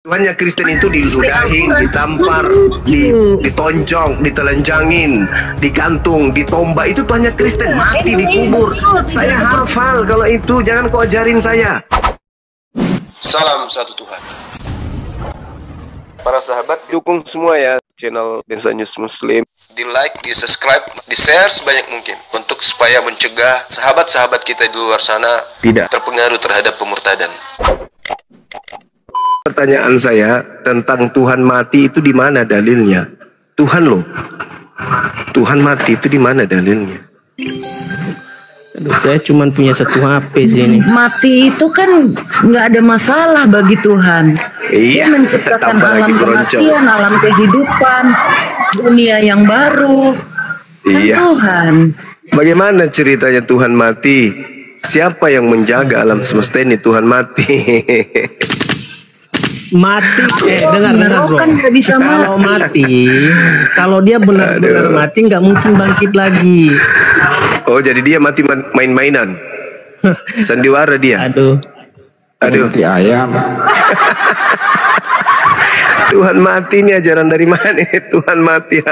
Tuhannya Kristen itu diludahin, ditampar, ditonjong, ditelanjangin, digantung, ditomba. Itu Tuhannya Kristen, mati dikubur. Saya hafal kalau itu, jangan kau ajarin saya. Salam satu Tuhan. Para sahabat, dukung semua ya channel Densa News Muslim. Di like, di subscribe, di share sebanyak mungkin untuk supaya mencegah sahabat-sahabat kita di luar sana tidak terpengaruh terhadap pemurtadan. Pertanyaan saya tentang Tuhan mati itu di mana dalilnya? Tuhan loh, Tuhan mati itu di mana dalilnya? Aduh, saya cuma punya satu HP sih ini. Mati itu kan nggak ada masalah bagi Tuhan. Iya, Dia menciptakan alam kematian, alam kehidupan, dunia yang baru. Iya. Tuhan. Bagaimana ceritanya Tuhan mati? Siapa yang menjaga alam semesta ini? Tuhan mati. Mati, dengar bro. Kan nggak bisa kalau mati, kalau dia benar-benar mati nggak mungkin bangkit lagi. Oh, jadi dia mati main-mainan. Sandiwara dia. Aduh. Mati ayam. Tuhan mati ini ajaran dari mana ini? Tuhan mati,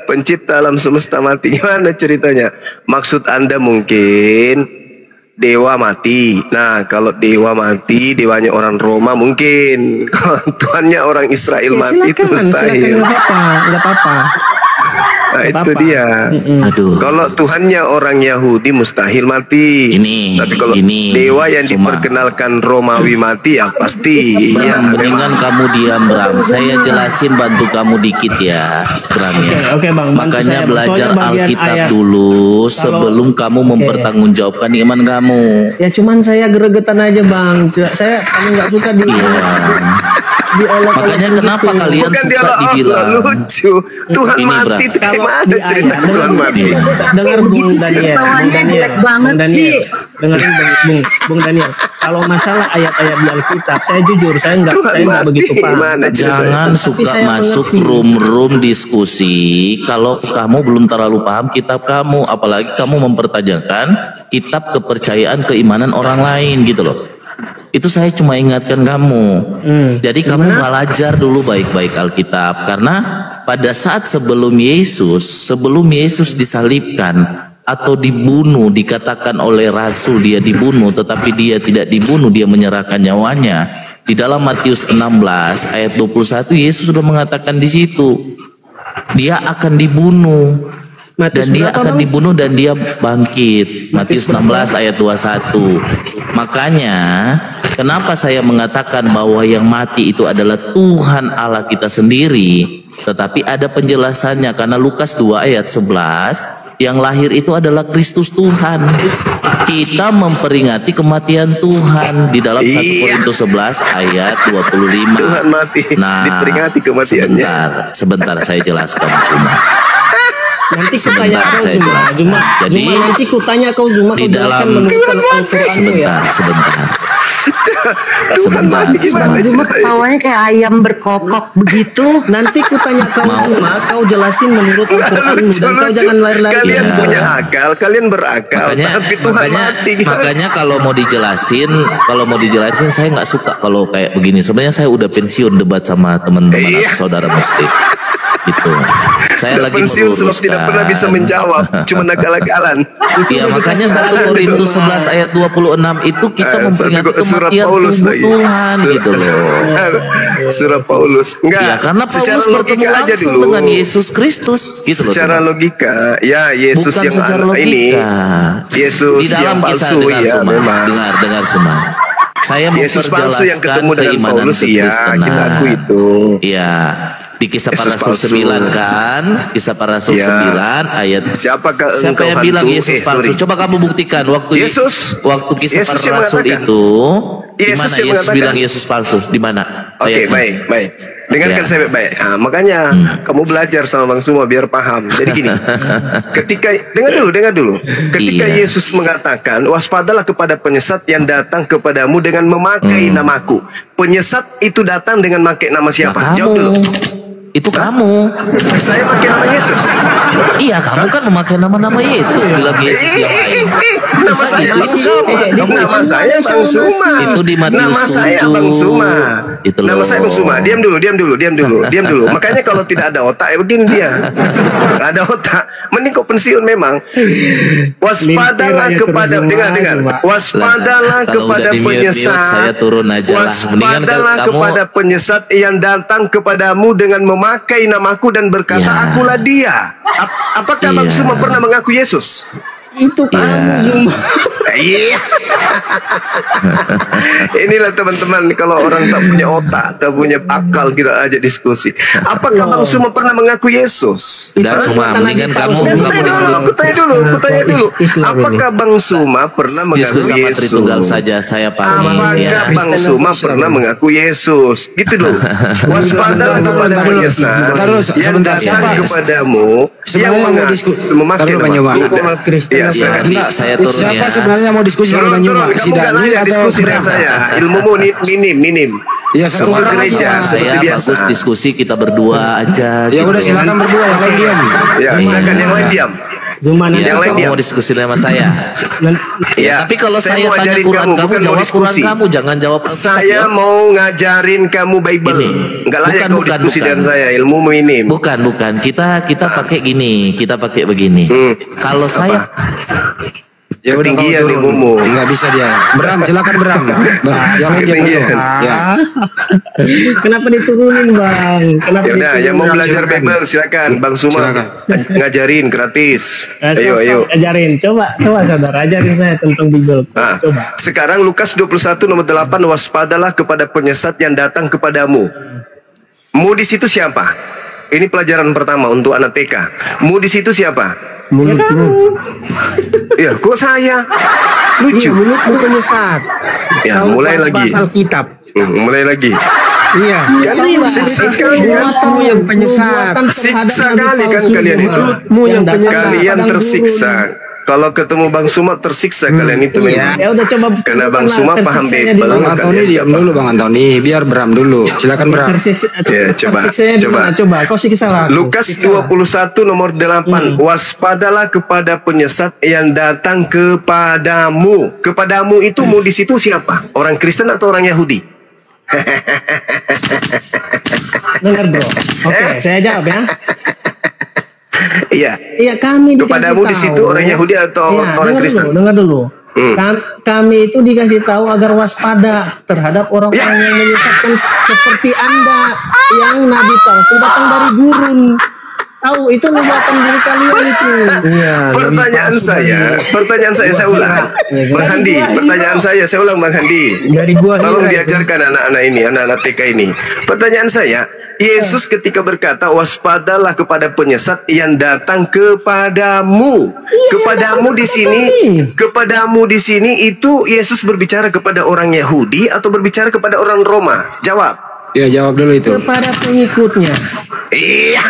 pencipta alam semesta mati. Gimana ceritanya? Maksud Anda mungkin dewa mati. Nah, kalau dewa mati, dewanya orang Roma mungkin. Kalau Tuhannya orang Israel mati itu mustahil. Nggak apa-apa. Nah, itu dia. Aduh. Kalau Tuhannya orang Yahudi mustahil mati. Tapi kalau dewa yang diperkenalkan Romawi mati, ya pasti. Ya, mendingan kamu diam, Bram. Saya jelasin, bantu kamu dikit ya, Bram ya. Oke, Bang. Makanya belajar Alkitab dulu sebelum kamu mempertanggungjawabkan iman kamu. Ya cuman saya geregetan aja, Bang. Kami nggak suka di. Makanya kenapa kalian suka dibilang lucu Tuhan mati itu gimana cerita Tuhan mati? Dengar Bung Daniel, dengerin Bung Daniel. Kalau masalah ayat-ayat di Alkitab, saya jujur saya nggak begitu paham. Jangan suka masuk room diskusi kalau kamu belum terlalu paham kitab kamu, apalagi kamu mempertanyakan kitab kepercayaan keimanan orang lain gitu loh. Itu saya cuma ingatkan kamu. Jadi kamu belajar dulu baik-baik Alkitab, karena pada saat sebelum Yesus disalibkan atau dibunuh, dikatakan oleh Rasul dia dibunuh, tetapi dia tidak dibunuh, dia menyerahkan nyawanya. Di dalam Matius 16 ayat 21 Yesus sudah mengatakan di situ dia akan dibunuh. Dan dia akan dibunuh dan dia bangkit. Matius 16 ayat 21. Makanya kenapa saya mengatakan bahwa yang mati itu adalah Tuhan Allah kita sendiri, tetapi ada penjelasannya, karena Lukas 2 ayat 11 yang lahir itu adalah Kristus Tuhan. Kita memperingati kematian Tuhan di dalam 1 Korintus 11 ayat 25. Tuhan mati, diperingati kematiannya. Sebentar saya jelaskan cuma. Nanti kutanya kau Juma. Jadi nanti kutanya kau Juma, di dalam sebentar. Juma ketawanya kayak ayam berkokok begitu. Nanti kutanya kau Juma, kau jelasin menurut Al-Quranmu dan kau jangan lari-lari. Kalian punya akal, kalian berakal. Tapi Tuhan mati. Makanya kalau mau dijelasin, saya nggak suka kalau kayak begini. Sebenarnya saya udah pensiun debat sama teman-teman saudara muslim. Gitu. Saya lagi meluruskan. Tidak pernah bisa menjawab, cuma nakal-nakalan. Iya, makanya 1 Korintus 11 ayat 26 itu kita memperingati kematian Tuhan gitu loh. Surah Paulus. Enggak. Ya, karena Paulus bertemu langsung dengan Yesus Kristus gitu loh. Secara logika, ya Yesus bukan yang ini Yesus di dalam yang palsu ya memang. Dengar semua. Saya memperjelaskan keimanan kekristenan. Kita akui itu. Iya. Di Kisah Para Rasul 9 kan, Kisah Para Rasul 9 ayat. Siapa yang bilang Yesus palsu? Coba kamu buktikan waktu Kisah Para Rasul itu. Di mana Yesus bilang Yesus palsu? Di mana? Oke, baik. Dengarkan saya baik. Nah, makanya kamu belajar sama Bang Suma biar paham. Jadi gini, dengar dulu. Ketika Yesus mengatakan, waspadalah kepada penyesat yang datang kepadamu dengan memakai namaku. Penyesat itu datang dengan memakai nama siapa? Jawab dulu. Itu kamu. Saya pakai nama Yesus. Iya, kamu kan memakai nama-nama Yesus, bilang Yesus yang lain. Nama saya Bang Suma. Nama saya Bang Suma. Itu di Matius 7. Nama saya Bang Suma. Itu loh. Nama saya Bang Suma. Diam dulu. Makanya kalau tidak ada otak, ya begini dia. Nggak ada otak. Mending kau pensiun memang. Waspadalah kepada, dengar. Waspadalah kepada penyesat. Saya turun aja lah. Mendingan Waspadalah kepada penyesat yang datang kepadamu dengan memakai namaku dan berkata, akulah dia. Apakah Bang Suma pernah mengaku Yesus? Itu kamu Zuma. Iya. Inilah teman-teman, kalau orang tak punya otak, tak punya akal, kita ajak diskusi. Apakah Bang Suma pernah mengaku Yesus? Dan Suma, mendingan kamu Aku tanya dulu. Apakah Bang Suma pernah mengaku Yesus? Tritunggal saja saya pahami. Apakah Bang Suma pernah mengaku Yesus? Gitu dulu. Waspadalah kepada penyesat yang datang kepadamu yang memakai nama Kristen. Saya turun ya. Siapa sebenarnya mau diskusi sama Banyuma? Si Daniel atau diskusi dengan saya? Ilmumu minim. Ya, satu Semua orang gereja aja. seperti Saya biasa. bagus diskusi kita berdua aja. Ya udah, silakan berdua, yang lain diam. Ya, silakan yang lain diam. Zuma nanti Yang lain Kamu diam. mau diskusi sama saya. Ya, Tapi kalau saya mau tanya ajarin Quran kamu bukan mau jawab Quran diskusi. kamu, jangan jawab Alkitab, Saya ya. mau ngajarin kamu Bible. Ini. Enggak layak Bukan, kau bukan, diskusi bukan. dengan saya. Ilmu minim. Bukan. Kita pakai gini, kita pakai begini. Kalau saya Ya udah, kau Ketinggian turun. ilmumu. Nggak bisa dia. Bram, silakan Bram. Yang lain diam dulu. Ketinggian. Ya. Kenapa diturunin Bang? Kenapa Ya udah, yang mau belajar Silakan. Bible silakan, Bang Suma. Silakan. Ngajarin gratis. Ayo. Ayo. Ajarin, coba saudara, ajarin saya tentang Bible. Nah, Coba. sekarang Lukas 21 nomor 8, waspadalah kepada penyesat yang datang kepadamu. Mu di situ siapa? Ini pelajaran pertama untuk anak TK. Mu di situ siapa? Mulutmu. Ya, kok saya? Lucu. Mulutmu penyesat. Ya, mulai lagi. Alkitab. Mulai lagi. Iya. Kan siksa kali kan? Buatanmu yang penyesat. Siksa kali kan kalian itu. yang Kalian tersiksa. Kalau ketemu Bang Suma tersiksa kalian itu memang. Ya udah coba. Karena Bang Suma paham tersiksanya Bible. di Bang mana? Antoni diam dulu, Bang Antoni. Biar Bram dulu. Silakan Bram. Ya, coba. Coba. Kau siksa lah. Lukas 21 nomor 8. Waspadalah kepada penyesat yang datang kepadamu. Kepadamu itu mu di situ siapa? Orang Kristen atau orang Yahudi? Dengar bro. Oke, saya jawab ya. Iya. Iya, kami Kepadamu di dikasih situ tahu. orang Yahudi atau Iya, orang Kristen? Dengar dulu. Kami itu dikasih tahu agar waspada terhadap orang-orang yang menyesatkan seperti Anda yang nabi palsu datang dari gurun. Tahu itu nubuatan diri kalian itu. Iya. Pertanyaan saya ulang. Bang Handi, pertanyaan saya ulang Bang Handi. Dari gua Tolong Hira, diajarkan anak-anak ini, anak-anak TK ini. Pertanyaan saya, Yesus ketika berkata waspadalah kepada penyesat yang datang kepadamu. Kepadamu di sini itu Yesus berbicara kepada orang Yahudi atau berbicara kepada orang Roma? Jawab. Ya, jawab dulu itu. kepada pengikutnya. Iya.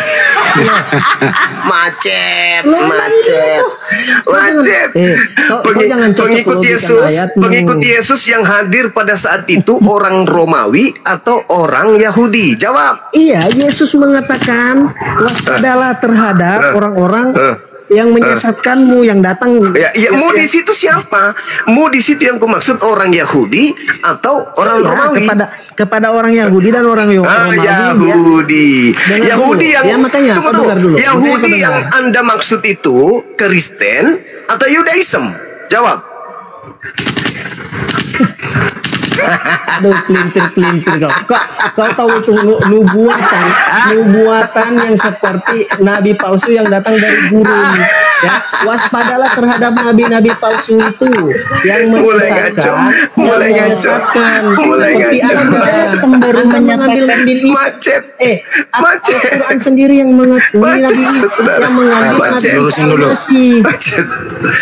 macet. Pengikut Yesus yang hadir pada saat itu orang Romawi atau orang Yahudi? Jawab. Iya, Yesus mengatakan waspadalah terhadap orang-orang yang menyesatkanmu yang datang. Ya, mu di situ siapa? Mu di situ yang kumaksud orang Yahudi atau orang Romawi? Kepada orang Yahudi dan orang Romawi. Yahudi. Yahudi yang makanya, tunggu. Dulu. Yahudi yang Anda maksud itu Kristen atau Yudaism? Jawab. Aduh, pelintir kau tahu itu nubuatan yang seperti nabi palsu yang datang dari gurun ya. Waspadalah terhadap nabi-nabi palsu itu yang menyesatkan seperti Anda Baru mengambil Macet. Al-Quran sendiri yang mengakui nabi yang mengambil nabi Lurusin dulu.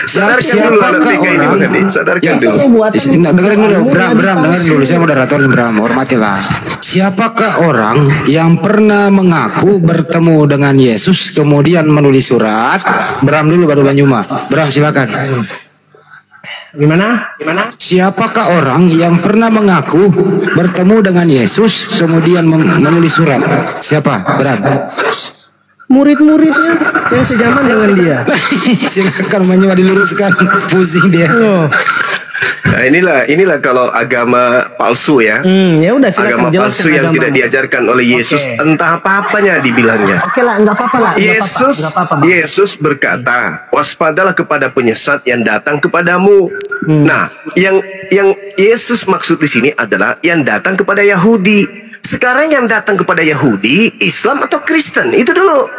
Sadarkan dulu anak TK ini Bang Handi. Sadarkan dulu. Dengerin dulu, Bram, dengerin dulu. Saya moderatorin, Bram, hormatilah. Siapakah orang yang pernah mengaku bertemu dengan Yesus kemudian menulis surat? Bram dulu baru Banyuma. Bram, silakan. Gimana? Siapakah orang yang pernah mengaku bertemu dengan Yesus kemudian menulis surat? Siapa? Berat. Murid-muridnya yang sejaman dengan dia. Silakan mencoba diluruskan. Pusing dia. Oh. Nah, inilah kalau agama palsu ya. Ya udah, silakan agama palsu yang tidak diajarkan oleh Yesus, entah apa-apanya dibilangnya. Oke lah, enggak apa-apa lah. Yesus berkata, waspadalah kepada penyesat yang datang kepadamu. Nah, yang Yesus maksud di sini adalah yang datang kepada Yahudi. Sekarang yang datang kepada Yahudi, Islam atau Kristen? Itu dulu.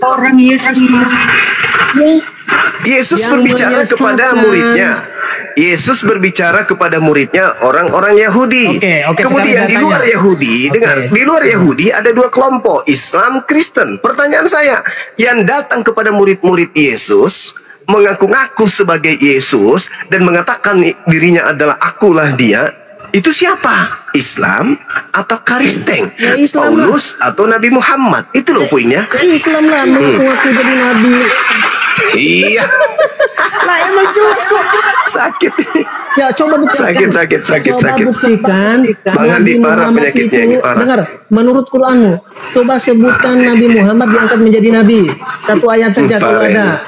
Orang Yesus. Yesus berbicara kepada muridnya. Yesus berbicara kepada muridnya orang-orang Yahudi. Kemudian di luar Yahudi, di luar Yahudi ada dua kelompok, Islam, Kristen. Pertanyaan saya, yang datang kepada murid-murid Yesus, mengaku-ngaku sebagai Yesus dan mengatakan dirinya adalah akulah dia, itu siapa? Islam atau Kristen? Paulus atau Nabi Muhammad? Itu loh poinnya. Islam lah, mengaku jadi nabi. Iya. Lah emang jelas kok. Sakit. Ya coba buktikan. Sakit. Buktikan. Bang Andi parah penyakitnya ini, parah. Dengar, menurut Quranmu, coba sebutkan Nabi Muhammad diangkat menjadi nabi. Satu ayat saja kalau ada.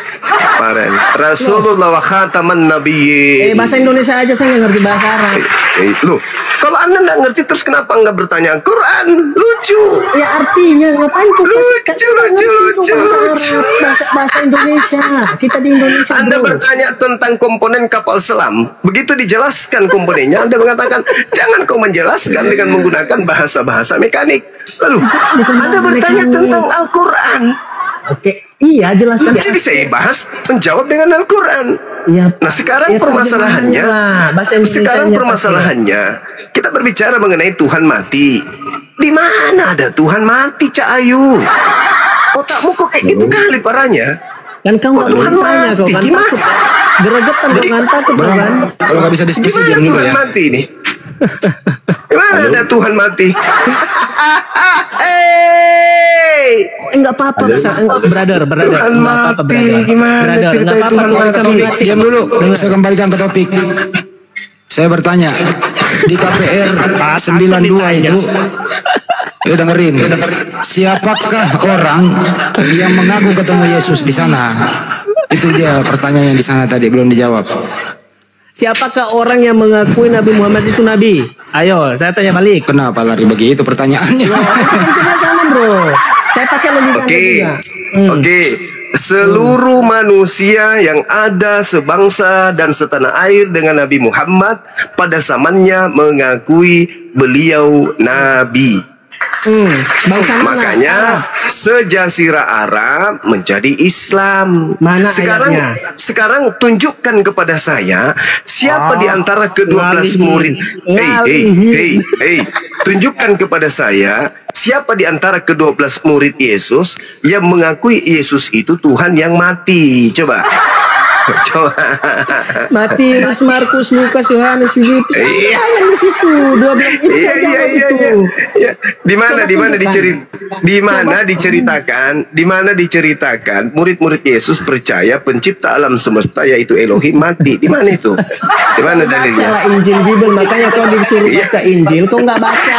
Parah. Rasulullah wa khataman nabiyyin. Bahasa Indonesia aja saya nggak ngerti bahasa Arab. Loh, kalau Anda nggak ngerti terus kenapa nggak bertanya Quran? Lucu. Ya artinya ngapain tuh? Lucu. Bahasa Indonesia. Kita di Indonesia. Anda bertanya tentang komponen kapal selam. Begitu dijelaskan komponennya, Anda mengatakan jangan kau menjelaskan dengan menggunakan bahasa-bahasa mekanik. Lalu Anda bertanya tentang Al-Quran. Oke, iya jelaskan. Jadi saya bahas menjawab dengan Al-Quran. Ya, nah sekarang permasalahannya, kita berbicara mengenai Tuhan mati. Di mana ada Tuhan mati, Cak Ayu? Otakmu kok kayak gitu kali parahnya? Kan kamu nggak Tuhan bertanya kau kan gimana? Geregetan dengan takut kan? Kalau nggak bisa diskusi diam dulu ya. Tuhan mati ini? Gimana ada Tuhan mati? Enggak apa-apa, brother. Tuhan mati, gimana cerita Tuhan mati? Diam dulu, saya kembalikan ke topik. Saya bertanya, di KPR 92 itu, ya dengerin, siapakah orang yang mengaku ketemu Yesus di sana? Itu dia pertanyaan yang di sana tadi belum dijawab. Siapakah orang yang mengakui Nabi Muhammad itu nabi? Ayo, saya tanya balik. Kenapa lari begitu pertanyaannya? Kan sama, bro. Saya pakai logika juga. Oke. Seluruh manusia yang ada sebangsa dan setanah air dengan Nabi Muhammad pada zamannya mengakui beliau nabi. Makanya sejazirah Arab menjadi Islam. Sekarang tunjukkan kepada saya siapa di antara ke-12 murid. Tunjukkan kepada saya siapa di antara ke-12 murid Yesus yang mengakui Yesus itu Tuhan yang mati. Coba. Matius, Markus, Lukas, Yohanes, Filipus. Yang di situ 12 itu iya. Di mana diceritakan murid-murid Yesus percaya pencipta alam semesta yaitu Elohim mati. Di mana itu? Di mana dalilnya? Baca Injil Bible, makanya kau disuruh baca Injil, kau nggak baca.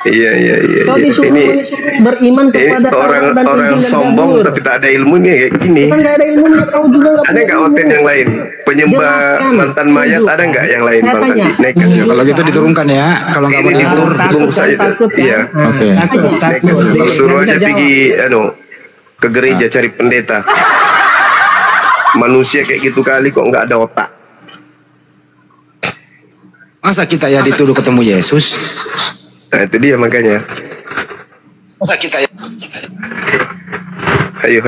Iya. Kau disuruh beriman kepada orang sombong tapi tak ada ilmunya kayak gini. Kan nggak ada ilmunya, kau juga nggak. Ada nggak oten yang lain? Penyembah mantan mayat ada nggak yang lain? Saya tanya. Kalau gitu diturunkan ya. Kalau nggak mau diatur, tunggu saja. Iya. Oke. Kalau suruh aja pergi, ke gereja cari pendeta. Manusia kayak gitu kali kok nggak ada otak. Masa kita ya dituduh ketemu Yesus? Nah itu dia makanya. Masa kita ya? Ayo.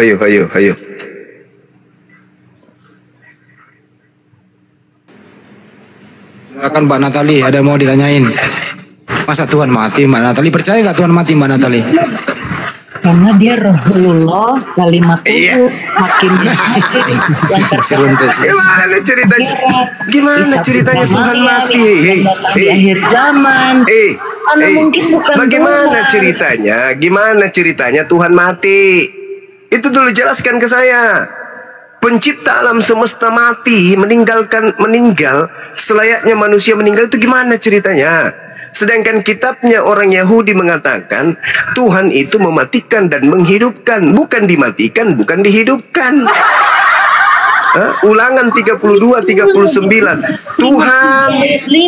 Silakan Mbak Natali, ada mau ditanyain. Masa Tuhan mati, Mbak Natali? Percaya nggak Tuhan mati, Mbak Natali? Karena dia Rasulullah, kalimat hakim. Gimana ceritanya Tuhan mati? Di akhir zaman. Bagaimana ceritanya? Gimana ceritanya Tuhan mati? Itu dulu jelaskan ke saya. Pencipta alam semesta mati, meninggal selayaknya manusia meninggal itu gimana ceritanya? Sedangkan kitabnya orang Yahudi mengatakan Tuhan itu mematikan dan menghidupkan, bukan dimatikan, bukan dihidupkan. Ulangan 32, 39.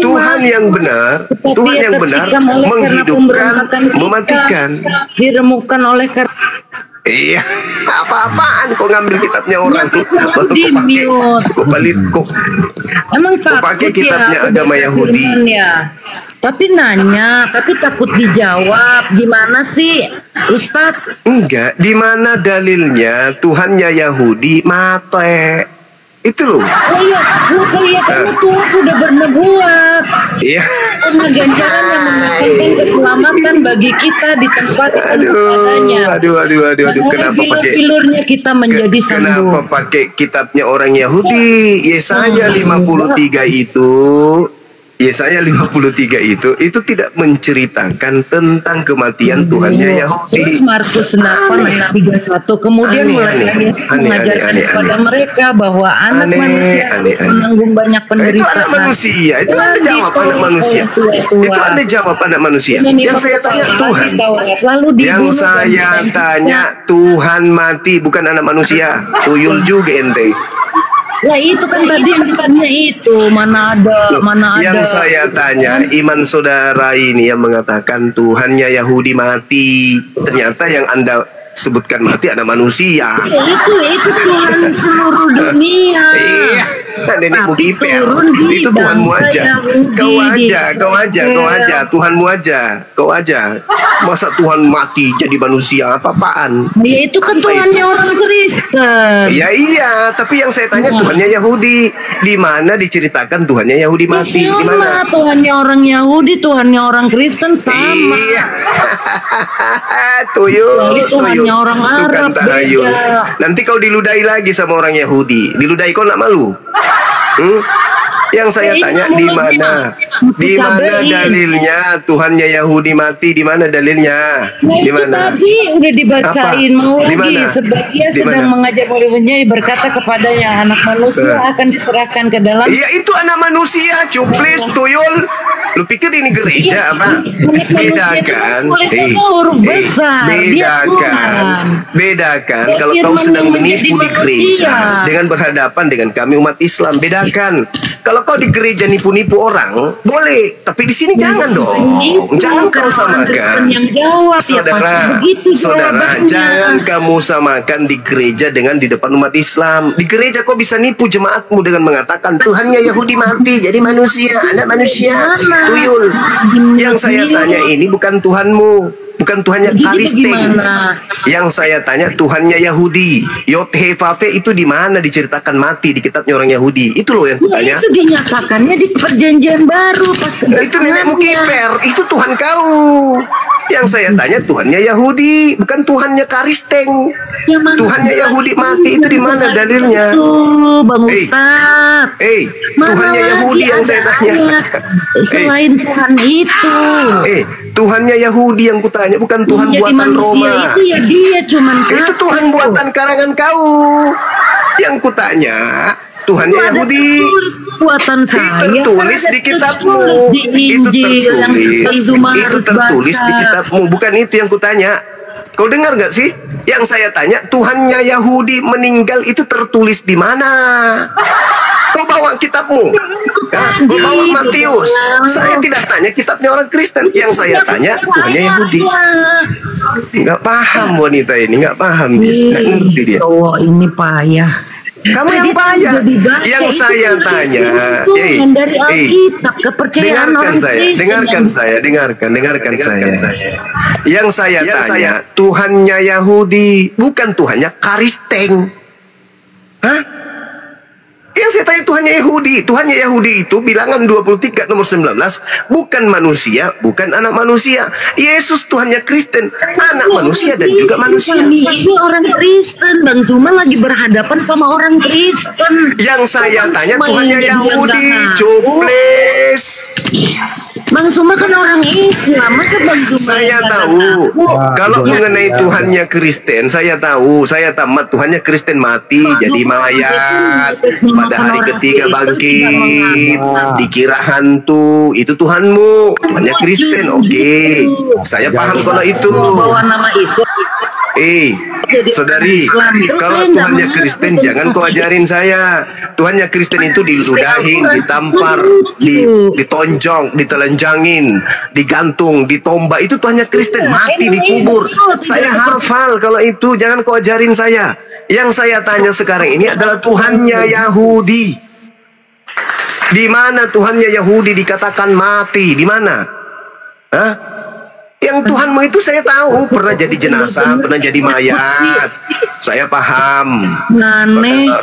Tuhan yang benar, Tuhan yang benar menghidupkan, mematikan. Diremukkan oleh Iya, apa-apaan kok ngambil kitabnya orang? Kok balik kok. Emang pakai kitabnya agama Yahudi. Ya. Tapi nanya, tapi takut dijawab. Gimana sih, Ustadz? Enggak, di mana dalilnya Tuhannya Yahudi mate? Itu loh. Oh iya, karena Tuhan sudah bernubuat. Iya. Karena ganjaran yang mendatangkan keselamatan bagi kita di tempat padanya. Aduh. Kenapa pakai pilurnya kita menjadi sembuh? Kenapa pakai kitabnya orang Yahudi? Yesaya 53 itu. Yesaya 53 itu tidak menceritakan tentang kematian Tuhannya Yahudi. Terus Markus 8 ayat 31 kemudian mulai mengajarkan kepada mereka bahwa anak manusia menanggung banyak penderitaan. Itu anak manusia. Itu Anda jawab anak manusia. Itu Anda jawab anak manusia. Yang saya tanya Tuhan. Yang saya tanya Tuhan mati bukan anak manusia. Tuyul juga ente. Ya itu kan tadi yang ditanya itu mana ada. Yang saya tanya iman saudara ini yang mengatakan Tuhannya Yahudi mati, ternyata yang Anda sebutkan mati anak manusia. Ya, itu Tuhan seluruh dunia. Iya. Nenekmu kiper. Itu Tuhanmu aja. Kau aja. Tuhanmu aja. Masa Tuhan mati jadi manusia? Apa-apaan? Ya itu kan Tuhannya orang Kristen. Ya iya, tapi yang saya tanya Tuhannya Yahudi. Di mana diceritakan Tuhannya Yahudi mati? Di mana? Tuhannya orang Yahudi, Tuhannya orang Kristen sama. Iya. Tuyul. Tuhannya orang Arab. Nanti kau diludahi lagi sama orang Yahudi. Diludahi kau nak malu? Yang saya tanya di mana? Di mana dalilnya Tuhannya Yahudi mati? Di mana dalilnya? Di mana? Tadi udah dibacain mau lagi. Dimana? Sebagian sedang mengajar murid-muridnya berkata kepadanya anak manusia akan diserahkan ke dalam. Iya itu anak manusia, cuplis, tuyul. Lu pikir ini gereja apa? Bedakan. Bedakan. Kalau kau sedang menipu di gereja dengan berhadapan dengan kami umat Islam, bedakan. Kalau kau di gereja nipu-nipu orang, boleh. Tapi di sini jangan dong. Jangan kau samakan. Saudara, jangan kamu samakan di gereja dengan di depan umat Islam. Di gereja kau bisa nipu jemaatmu dengan mengatakan Tuhannya Yahudi mati jadi manusia, anak manusia, tuyul. Yang saya tanya ini bukan Tuhanmu, bukan Tuhannya Karisteng. Yang saya tanya Tuhannya Yahudi. Yod-He-Vav-He itu di mana diceritakan mati di kitabnya orang Yahudi? Itu loh yang kutanya. Itu dinyatakannya di perjanjian baru pas itu nenekmu kiper, itu Tuhan kau. Yang saya tanya Tuhannya Yahudi, bukan Tuhannya Karisteng. Tuhannya Yahudi mati itu di mana dalilnya? Bang Ustaz. Tuhannya Yahudi yang saya tanya. Selain Tuhan itu. Tuhannya Yahudi yang kutanya, bukan Tuhan buatan Roma. Itu ya dia cuman satu. Itu Tuhan buatan karangan kau. Yang kutanya Tuhannya Yahudi. Buatan saya. Itu tertulis di kitabmu. Itu tertulis di kitabmu. Bukan itu yang kutanya. Kau dengar gak sih? Yang saya tanya Tuhannya Yahudi meninggal itu tertulis di mana? Kau bawa kitabmu. Kau bawa Matius. Saya tidak tanya kitabnya orang Kristen. Yang saya tanya Tuhannya Yahudi. Nggak paham wanita ini, nggak paham dia, nggak ngerti dia. Oh ini payah. Kamu yang payah. Yang saya tanya, dari Alkitab kepercayaan orang Kristen. Dengarkan saya. Yang saya tanya, Tuhannya Yahudi, bukan Tuhannya Karisteng. Hah? Yang saya tanya Tuhannya Yahudi. Tuhannya Yahudi itu bilangan 23 nomor 19. Bukan manusia, bukan anak manusia. Yesus Tuhannya Kristen, anak manusia dan juga manusia. Ini orang Kristen, Bang Zuma lagi berhadapan sama orang Kristen. Yang saya tanya Tuhannya Yahudi, cuplis. Bang Suma kan orang Islam, masa Bang Suma Saya tahu. Kalau mengenai Tuhannya Kristen, saya tahu. Saya tamat Tuhannya Kristen mati jadi mayat. Pada hari ketiga bangkit, dikira hantu. Itu Tuhanmu. Tuhannya Kristen. Oke. Saya paham kalau itu. bawa nama Islam. Saudari, kalau Tuhannya Kristen jangan kau ajarin saya. Tuhannya Kristen itu diludahin, ditampar, ditonjong, ditelanjangin, digantung, ditomba. Itu Tuhannya Kristen, mati dikubur. Saya hafal kalau itu, jangan kau ajarin saya. Yang saya tanya sekarang ini adalah Tuhannya Yahudi. Di mana Tuhannya Yahudi dikatakan mati? Di mana? Hah? Yang Tuhanmu itu saya tahu pernah jadi jenazah, pernah jadi mayat. Saya paham.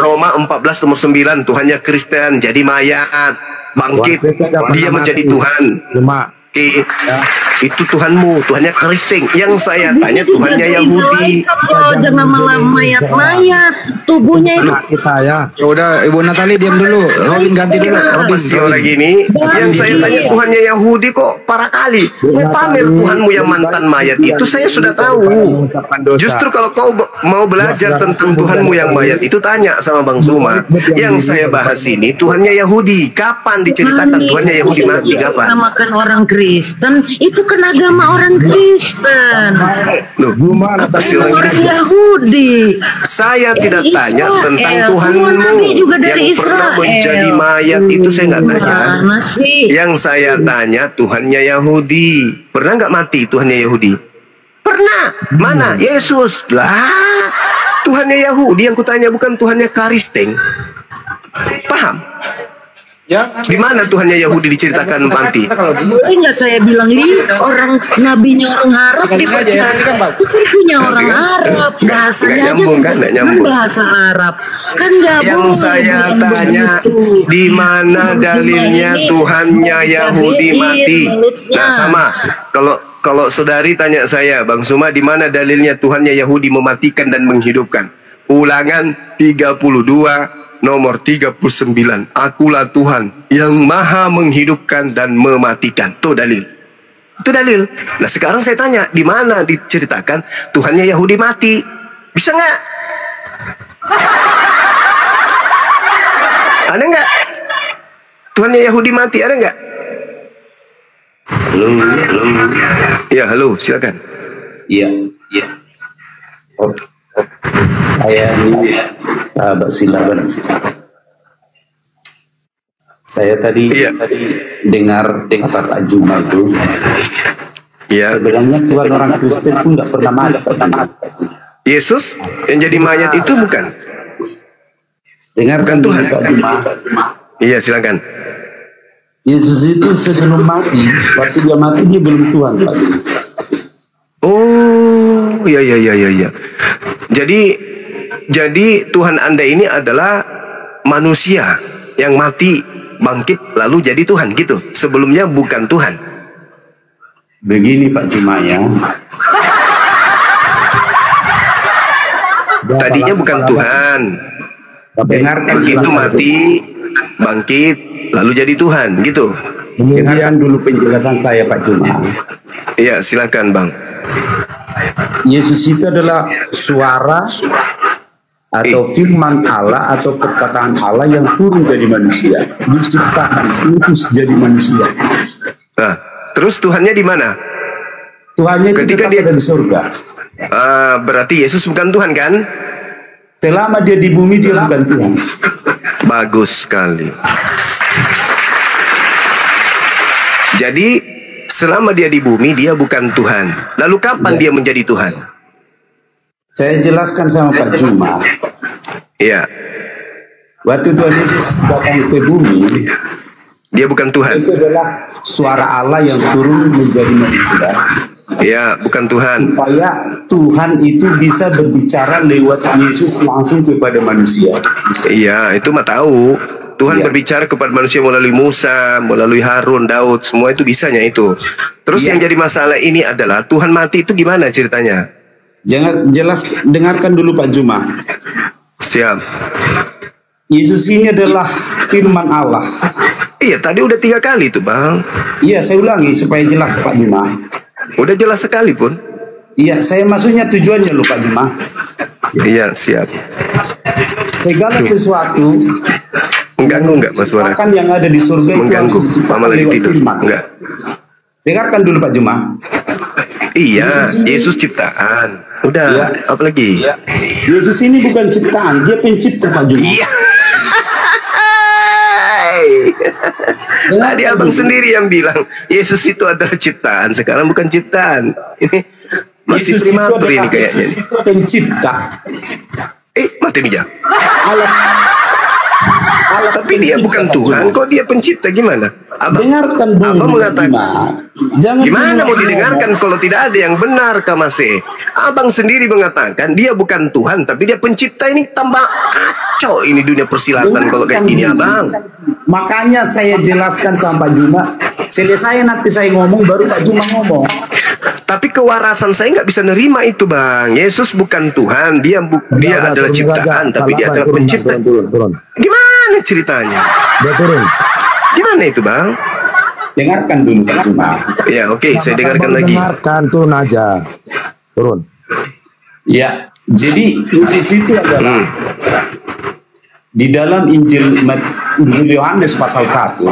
Roma 14 nomor 9, Tuhannya Kristen jadi mayat, bangkit, dia menjadi Tuhan. Itu Tuhanmu, Tuhannya Kristen. Yang saya tanya Tuhannya Yahudi. Jangan malah mayat-mayat, tubuhnya itu. Kita ya. Udah, Ibu Natali diam dulu. Robin ganti dulu. Robin orang gini. Yang saya tanya Tuhannya Yahudi kok para kali. Mau pamer Tuhanmu yang mantan mayat itu saya sudah tahu. Justru kalau kau mau belajar tentang Tuhanmu yang mayat itu tanya sama Bang Suma. Yang saya bahas ini Tuhannya Yahudi. Kapan diceritakan Tuhannya Yahudi mati? Kapan? Makan orang Kristen itu kan agama orang Kristen. Loh, orang Yahudi. Saya tidak tanya tentang Tuhanmu yang pernah menjadi mayat itu saya nggak tanya. Yang saya tanya Tuhannya Yahudi. Pernah nggak mati Tuhannya Yahudi? Pernah. Mana? Yesus. Lah, Tuhannya Yahudi yang kutanya bukan Tuhannya Kristen. Paham? Ya, di mana Tuhannya Yahudi diceritakan mati? Boleh nggak saya bilang ini orang nabinya orang Arab dipercaya punya orang Arab bahasanya aja nggak nyambung. Bahasa Arab kan nggak boleh. Yang saya tanya di mana dalilnya Tuhannya Yahudi mati? Nah sama kalau saudari tanya saya, Bang Suma, di mana dalilnya Tuhannya Yahudi mematikan dan menghidupkan? Ulangan 32 nomor 39. Akulah Tuhan yang maha menghidupkan dan mematikan. Itu dalil. Itu dalil. Nah sekarang saya tanya, di mana diceritakan Tuhannya Yahudi mati? Bisa nggak? Ada nggak? Tuhannya Yahudi mati ada nggak? Halo. Ya halo, silakan. Iya. Saya ini sahabat silakan. Saya tadi dengar kata Pak Juma itu. Iya. Sebenarnya Tuhan orang Kristen pun nggak pernah mati. Yesus yang jadi mayat itu bukan? Dengarkan Tuhan Pak Juma. Iya silakan. Yesus itu sebelum mati, waktu dia mati dia belum Tuhan Pak. Oh, iya. Jadi Tuhan Anda ini adalah manusia yang mati, bangkit, lalu jadi Tuhan gitu. Sebelumnya bukan Tuhan. Begini Pak Jumaya. Tadinya bukan Tuhan. Dengarkan begitu mati, bangkit, lalu jadi Tuhan gitu. Dengarkan dulu penjelasan saya Pak Juma. Iya, silakan Bang. Yesus itu adalah suara atau firman Allah atau perkataan Allah yang turun dari manusia, diciptakan khusus jadi manusia. Nah, terus Tuhannya di mana? Tuhannya ketika dia di surga. Berarti Yesus bukan Tuhan kan? Selama dia di bumi dia bukan Tuhan. Bagus sekali. Jadi selama dia di bumi dia bukan Tuhan. Lalu kapan dia menjadi Tuhan? Saya jelaskan sama Pak Juma. Iya. Waktu Tuhan Yesus datang ke bumi, dia bukan Tuhan. Itu adalah suara Allah yang turun menjadi manusia. Iya, bukan Tuhan. Supaya Tuhan itu bisa berbicara lewat Yesus langsung kepada manusia. Iya, itu mah tahu. Tuhan berbicara kepada manusia melalui Musa, melalui Harun, Daud, semua itu bisanya itu. Terus yang jadi masalah ini adalah Tuhan mati itu gimana ceritanya? Jangan jelas, dengarkan dulu Pak Juma. Siap. Yesus ini adalah firman Allah Iya, tadi udah 3 kali tuh Bang. Iya, saya ulangi supaya jelas Pak Juma. Udah jelas sekali pun. Iya, saya maksudnya tujuannya loh Pak Juma. Iya, siap. Segala sesuatu Mengganggu enggak Mas Wara? akan yang ada di surga itu Mengganggu. harus diciptakan Mama lagi lewat tidur. firman. Enggak. Dengarkan dulu Pak Juma. Iya, Yesus ciptaan. Udah, Iya. apa lagi? Yesus ini bukan ciptaan, dia pencipta Pak Juma. Iya. Tadi abang sendiri yang bilang Yesus itu adalah ciptaan. Sekarang bukan ciptaan. Ini masih Yesus itu prematur ini adalah kayaknya. Yesus itu pencipta. Mati Mija. Alat Tapi dia bukan Tuhan. Kok dia pencipta gimana? Dengarkan dulu. Abang mengatakan. Jangan Gimana mau dulu didengarkan kalau tidak ada yang benar, Kamase? Abang sendiri mengatakan dia bukan Tuhan, tapi dia pencipta. Ini tambah kacau ini dunia persilatan kalau kayak gini, Abang. Makanya saya jelaskan sama Pak Juma. Selesai nanti saya ngomong, baru Pak Juma ngomong. Tapi kewarasan saya nggak bisa nerima itu, Bang. Yesus bukan Tuhan, dia adalah ciptaan, tapi dia adalah pencipta. Turun. Gimana ceritanya? Dia turun. Gimana itu, Bang? Dengarkan dulu Pak Juma. Ya, oke, saya dengarkan lagi. Dengarkan, turun aja. Turun. Ya, jadi Yesus itu adalah di dalam Injil Yohanes pasal 1,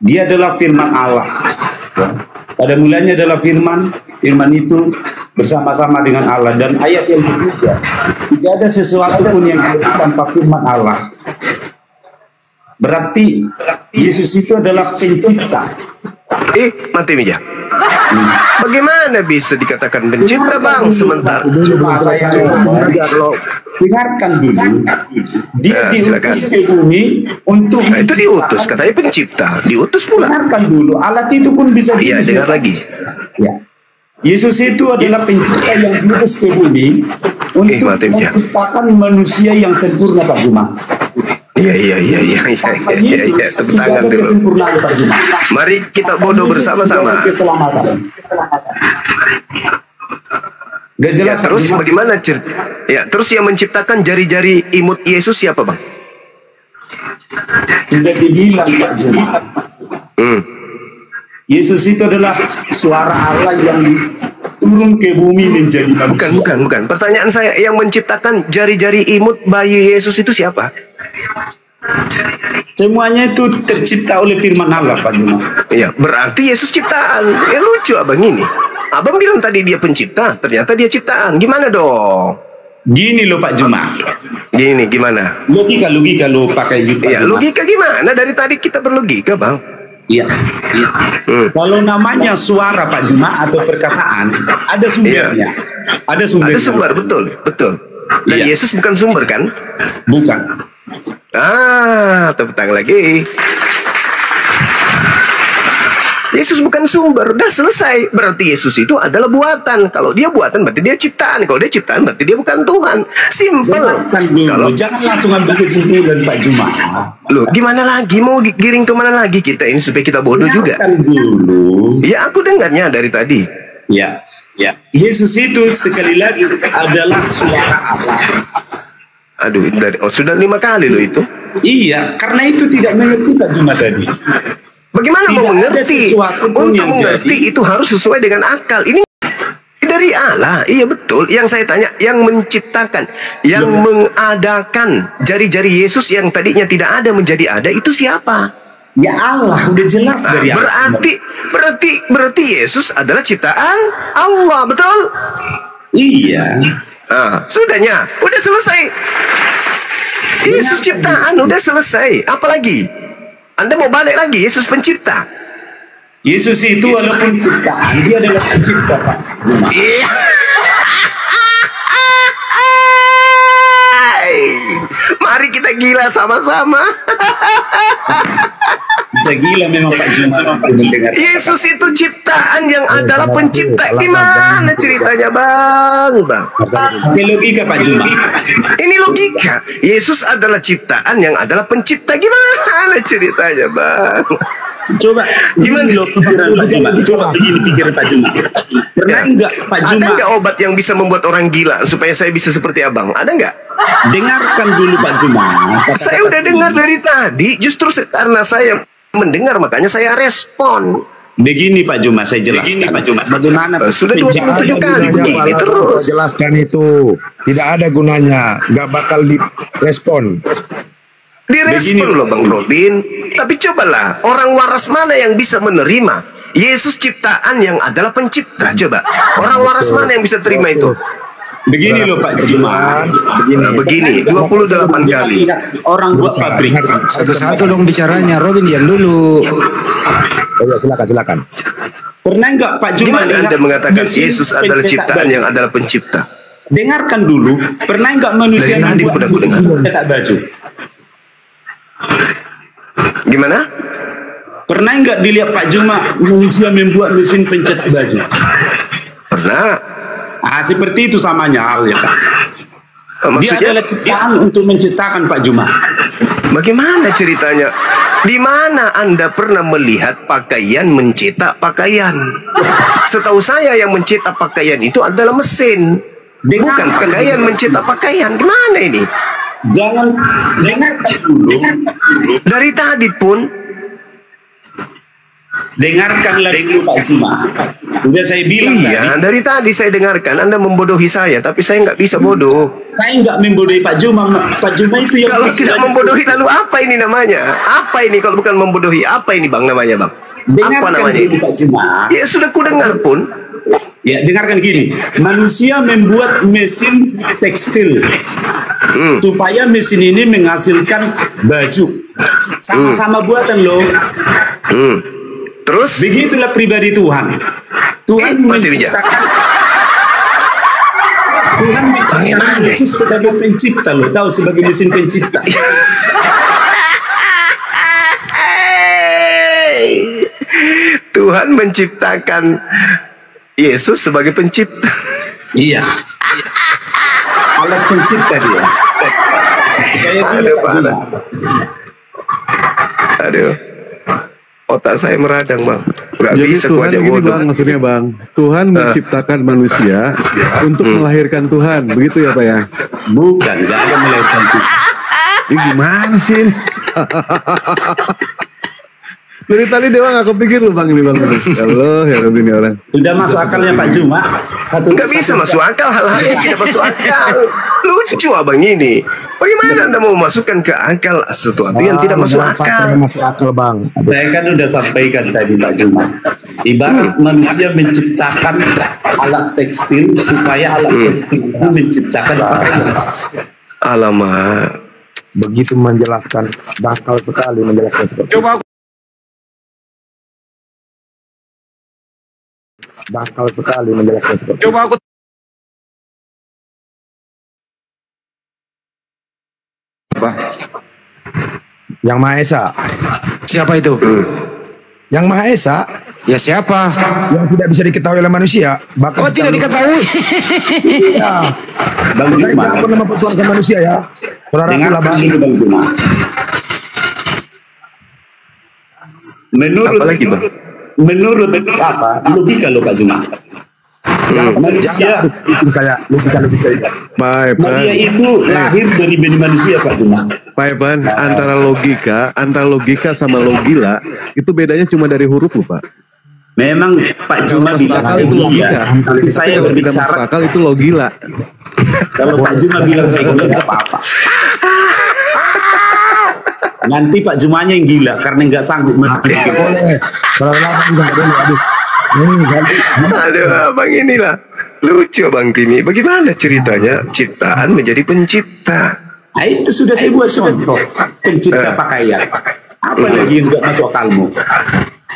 dia adalah firman Allah. Pada mulanya adalah firman itu bersama-sama dengan Allah. Dan ayat yang ketiga, tidak ada sesuatu pun yang ada tanpa firman Allah. Berarti Yesus itu adalah pencipta. Mati Mija. Bagaimana bisa dikatakan pencipta, Bang? Sementara Cuma saya dengarkan dulu. Dia diutus ke bumi untuk itu diutus, katanya pencipta. Diutus pula. Dengarkan dulu. Alat itu pun bisa Iya, dengar lagi. Ya. Yesus itu adalah pencipta yang diutus ke bumi untuk menciptakan manusia yang sempurna, Pak Juma. Iya. Tepuk tangan dulu. Mari kita bodoh bersama-sama. Udah jelas, terus bagaimana cerita? Ya, terus yang menciptakan jari-jari imut Yesus siapa, Bang? Sudah dibilang, Pak Juma. Yesus itu adalah suara Allah yang turun ke bumi menjadi manusia. Bukan. Pertanyaan saya, yang menciptakan jari-jari imut bayi Yesus itu siapa? Semuanya itu tercipta oleh firman Allah, Pak Juma. Iya, berarti Yesus ciptaan. Ya lucu abang ini. Abang bilang tadi dia pencipta, ternyata dia ciptaan. Gimana dong? Gini loh Pak Juma. Gini gimana? Logika lo pakai gitu. Iya, logika gimana? Dari tadi kita berlogika, Bang. Iya. Kalau namanya suara Pak Juma atau perkataan, ada sumbernya. Ada sumber, betul. Dan Yesus bukan sumber kan? Bukan. Tepuk tangan lagi. Yesus bukan sumber, udah selesai. Berarti Yesus itu adalah buatan. Kalau dia buatan berarti dia ciptaan. Kalau dia ciptaan berarti dia bukan Tuhan. Simple. Kalau jangan langsung ambil kesimpulan Pak Juma. Loh, gimana lagi? Mau giring kemana lagi kita ini supaya kita bodoh juga? Dulu. Ya, aku dengarnya dari tadi. Ya. Yesus itu sekali lagi adalah suara Allah. Aduh, sudah 5 kali loh itu. Iya, karena itu tidak mengerti Pak Juma tadi. Bagaimana mau mengerti? Untuk mengerti itu harus sesuai dengan akal. Ini dari Allah. Iya betul. Yang saya tanya, yang menciptakan, yang mengadakan jari-jari Yesus yang tadinya tidak ada menjadi ada, itu siapa? Ya Allah, udah jelas dari Allah. Berarti Yesus adalah ciptaan Allah, betul? Iya. Sudahnya, udah selesai. Yesus ciptaan, udah selesai. Apalagi? Anda mau balik lagi, Yesus pencipta. Yesus itu walaupun ciptaan, dia adalah pencipta, Pak. Iya. Mari kita gila sama-sama. Kita gila memang Pak Juma. Yesus itu ciptaan yang adalah pencipta. Gimana ceritanya, Bang? Ini logika Pak Juma. Ini logika. Yesus adalah ciptaan yang adalah pencipta. Gimana ceritanya, Bang? Coba Gimana? lo pikiran Pak Juma. Coba begini pikiran Pak Juma. Pernah enggak Pak Ada Juma nggak obat yang bisa membuat orang gila supaya saya bisa seperti abang? Ada nggak? dengarkan dulu Pak Juma. Saya udah dengar dari tadi. Justru karena saya mendengar makanya saya respon. Begini Pak Juma, saya jelaskan. Pak Juma, bagaimana Sudah 27 kali begini terus. Jelaskan itu tidak ada gunanya, nggak bakal direspon. Direspon loh Bang Robin. Tapi cobalah, orang waras mana yang bisa menerima Yesus ciptaan yang adalah pencipta? Coba, orang waras mana yang bisa terima itu? Begini loh Pak Juma. Begini 28 kali. Orang buat pabrik. Satu-satu dong bicaranya. Robin diam dulu. Oh ya, silakan. Pernah enggak Pak Juma Gimana Anda mengatakan Yesus adalah ciptaan yang adalah pencipta? Dengarkan dulu. Pernah enggak manusia Dari tadi membuat udah dengar. cetak baju? Gimana? Pernah enggak dilihat Pak Juma manusia membuat mesin pencetak baju? Pernah. Ah, seperti itu samanya halnya Pak. Dia Maksudnya adalah ciptaan untuk menciptakan Pak Juma. bagaimana ceritanya? Di mana Anda pernah melihat pakaian mencetak pakaian? Setahu saya yang mencetak pakaian itu adalah mesin. Bukan pakaian mencetak pakaian. Di mana ini? Jangan dengarkan dulu. Dari tadi pun Dengarkanlah dulu Pak Juma. Udah saya bilang iya, tadi. dari tadi saya dengarkan Anda membodohi saya, tapi saya nggak bisa bodoh. Saya enggak membodohi Pak Juma. Pak Juma itu yang Kalau tidak membodohi, lalu apa ini namanya? Apa ini kalau bukan membodohi? Apa ini Bang namanya Bang? Apa dengarkan namanya dulu ini? Pak Juma. Ya sudah ku dengar pun. Ya, dengarkan gini. Manusia membuat mesin tekstil supaya mesin ini menghasilkan baju. Sama-sama buatan loh. Terus? Begitulah pribadi Tuhan. Tuhan mati bijak. Tuhan menciptakan Yesus sebagai pencipta loh. Tahu sebagai mesin pencipta. Tuhan menciptakan Yesus sebagai pencipta. Iya. Alat pencipta dia. Aduh, parah. Aduh. Otak saya meradang Bang. Gak Jadi bisa Tuhan kuajak begini bodoh. Bang, maksudnya Bang, Tuhan menciptakan manusia untuk melahirkan Tuhan, begitu ya Pak ya? Bukan, gak ada melahirkan Tuhan. Ini gimana sih ini? Dari tadi Dewa gak kepikir lu Bang ini Bang. Halo ya Robin ini orang. Sudah masuk akalnya Pak Juma. Nggak bisa masuk akal hal-hal yang tidak masuk akal. Lucu abang ini. Bagaimana Anda mau masukkan ke akal sesuatu yang tidak masuk akal? Masuk akal Bang. Saya kan udah sampaikan tadi Pak Juma. Ibarat manusia menciptakan alat tekstil supaya alat tekstil itu menciptakan pakaian. Alamak. Begitu menjelaskan, dangkal sekali menjelaskan seperti itu. Dangkal sekali menjelaskan seperti itu. Yang Maha Esa. Siapa itu? Yang Maha Esa Ya siapa? yang tidak bisa diketahui oleh manusia. Bahkan Oh tidak diketahui. Ya. Bang Saya Juma, jangan pernah mempertuhankan manusia ya. Saudara aku lah dengarkan Bang. dulu Bang Juma. Menurut Apa lagi Bang? menurut apa logika lo Pak Juma? Manusia Itu saya logika itu. Pak Maria Evan, itu lahir dari benih manusia Pak Juma. Pak Evan, antara logika sama logila, itu bedanya cuma dari huruf loh Pak. Memang Pak Juma Masuk bilang akal itu logika. Tapi Tapi saya kalau tidak masuk berbicara akal itu logila. kalau Pak Juma bilang saya gila nggak apa-apa. Nanti Pak Jumanya yang gila karena nggak sanggup mengerti. Boleh. Kalau lama enggak boleh. Aduh. Ganti. Aduh abang inilah. Lucu abang ini. Bagaimana ceritanya ciptaan menjadi pencipta? Nah, itu sudah saya buat contoh pencipta pakaian. Apa lagi yang nggak masuk akalmu?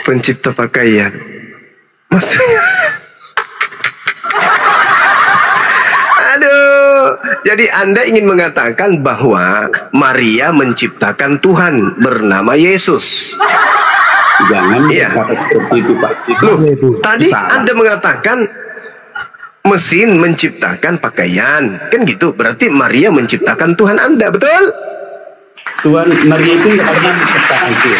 Pencipta pakaian. Maksudnya aduh. Jadi Anda ingin mengatakan bahwa Maria menciptakan Tuhan bernama Yesus. Jangan Iya. berkata seperti itu Pak. Loh, itu. tadi Salah. Anda mengatakan mesin menciptakan pakaian. Kan gitu. Berarti Maria menciptakan Tuhan Anda, betul? Tuhan Maria itu nggak pernah menciptakan itu.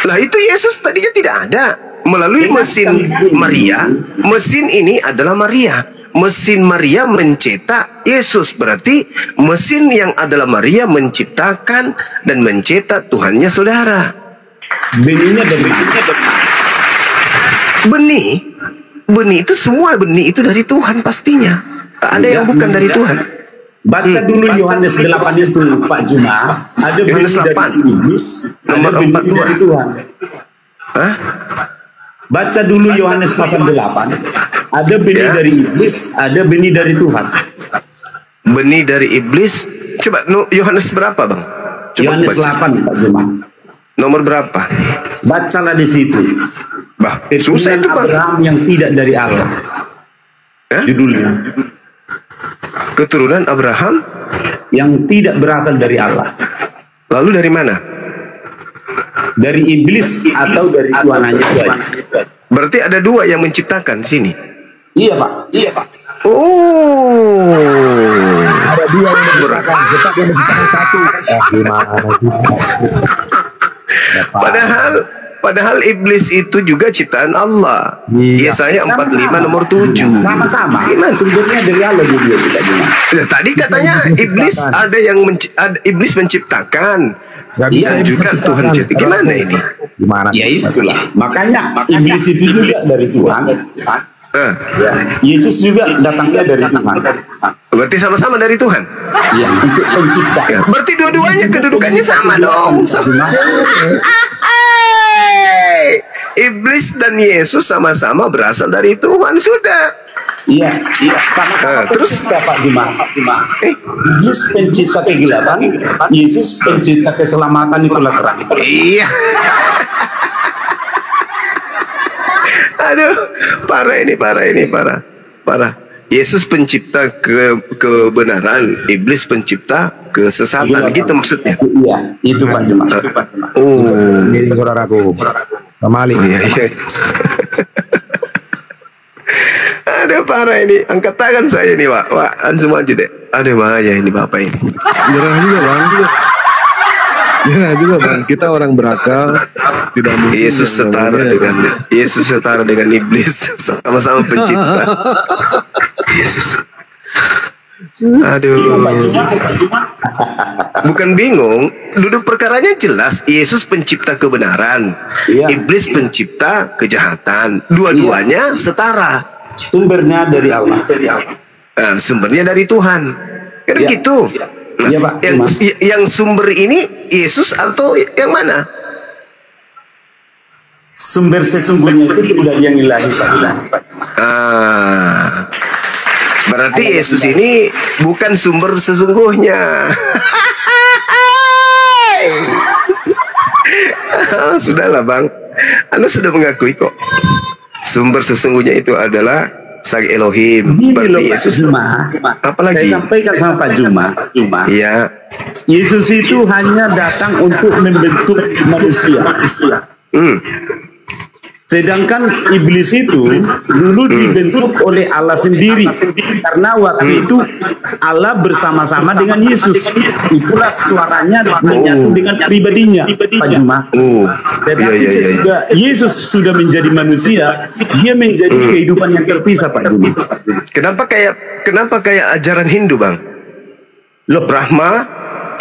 Lah itu Yesus tadinya tidak ada. Melalui mesin Maria, mesin ini adalah Maria. Mesin Maria mencetak Yesus. Berarti mesin yang adalah Maria menciptakan dan mencetak Tuhannya saudara. Benihnya dari mana? Benih itu semua benih itu dari Tuhan pastinya. Tak ada yang bukan dari Tuhan. Baca dulu Yohanes 8 itu Pak Juma. Ada benih Yohanes 8. dari iblis, Nomor ada benih 42. dari Tuhan. Hah? Baca dulu Yohanes pasal 8. Ada benih dari iblis, ada benih dari Tuhan. Benih dari iblis. Coba Yohanes berapa, Bang? Coba Yohanes baca. 8 Pak Juma. Nomor berapa? Bacalah di situ. Bah, susah itu, Bang. Abraham yang tidak dari Allah. Ya? Judulnya. Keturunan Abraham Yang tidak berasal dari Allah. lalu dari mana? Dari iblis atau dari Tuhan hanya saja. Berarti ada dua yang menciptakan sini. Iya Pak. Iya Pak. Oh. Ada dua yang menciptakan, tetap yang menciptakan satu. Gimana Padahal iblis itu juga ciptaan Allah. Yesaya 45 nomor 7. Sama-sama. Gimana? Sumbernya dari Allah juga kita Juma. Nah, tadi katanya iblis ada yang iblis menciptakan. Gak bisa Dan juga Tuhan cipta. Gimana ini? Gimana? Ya itulah. Makanya iblis itu juga dari Tuhan. Ah, Ya. Yesus juga datangnya dari Tuhan. berarti sama-sama dari Tuhan. Ya, untuk pencipta. Ya, berarti dua-duanya kedudukannya sama dong. Sama. Iblis dan Yesus sama-sama berasal dari Tuhan sudah. Iya, iya. Sama-sama Terus Pak Juma. Iblis pencipta kegelapan, Yesus pencipta keselamatan, itulah terang. iya. Aduh, parah. Yesus pencipta kebenaran, iblis pencipta kesesatan, gitu maksudnya. Iya, itu Pak Juma. Oh, Ini saudaraku. Kembali. iya. Aduh, parah ini. Angkat tangan saya nih, Pak. Langsung maju deh. Aduh, bahaya ini Bapak ini. Nyerah juga, Bang. Nyerah juga, Bang. Kita orang berakal, tidak mungkin Yesus yang setara dengan iblis, sama-sama pencipta. Aduh. Bukan bingung, duduk perkaranya jelas. Yesus pencipta kebenaran, Iya. iblis pencipta kejahatan. Dua-duanya setara. Sumbernya dari Allah. Sumbernya dari Tuhan. Kan Iya. gitu. Nah, Iya, Pak. yang sumber ini Yesus atau yang mana? Sumber sesungguhnya itu dari yang ilahi Pak. Berarti Yesus ini bukan sumber sesungguhnya. Sudahlah Bang, Anda sudah mengakui kok. Sumber sesungguhnya itu adalah Sang Elohim. Ini Berarti loh Pak Yesus. Juma. Apalagi? Saya sampaikan sama Pak Juma. Iya. Yesus itu hanya datang untuk membentuk manusia. Sedangkan iblis itu dulu dibentuk oleh Allah sendiri. Karena waktu itu Allah bersama-sama dengan Yesus. Itulah suaranya menyatu dengan pribadinya, Pak Juma. Tetapi sesudah Yesus sudah menjadi manusia, dia menjadi kehidupan yang terpisah, Pak Juma. Kenapa kayak ajaran Hindu, Bang? Brahma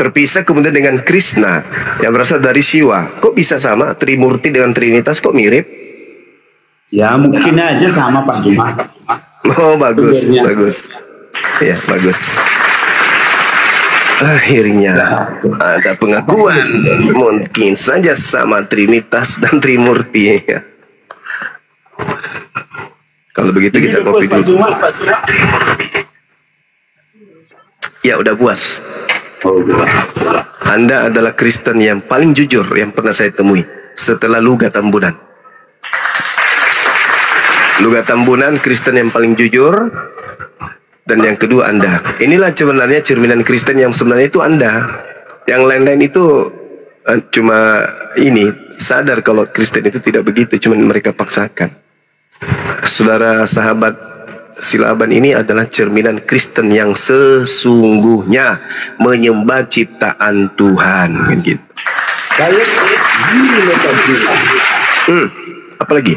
terpisah kemudian dengan Krishna yang berasal dari Shiva. Kok bisa sama? Trimurti dengan Trinitas kok mirip? Ya mungkin aja sama Pak Juma. Oh, bagus, Sebenarnya. bagus. Ya, bagus. Akhirnya ada pengakuan mungkin saja sama Trinitas dan Trimurti. Ya. Kalau begitu kita kopi dulu. Ya, udah puas. Anda adalah Kristen yang paling jujur yang pernah saya temui setelah Luga Tambunan. Luga Tambunan Kristen yang paling jujur, dan yang kedua Anda. Inilah sebenarnya cerminan Kristen yang sebenarnya itu Anda. Yang lain-lain itu cuma ini sadar kalau Kristen itu tidak begitu, cuma mereka paksakan. Saudara sahabat Silaban ini adalah cerminan Kristen yang sesungguhnya menyembah ciptaan Tuhan, gitu. Kayak gini loh Pak Juma. Apalagi?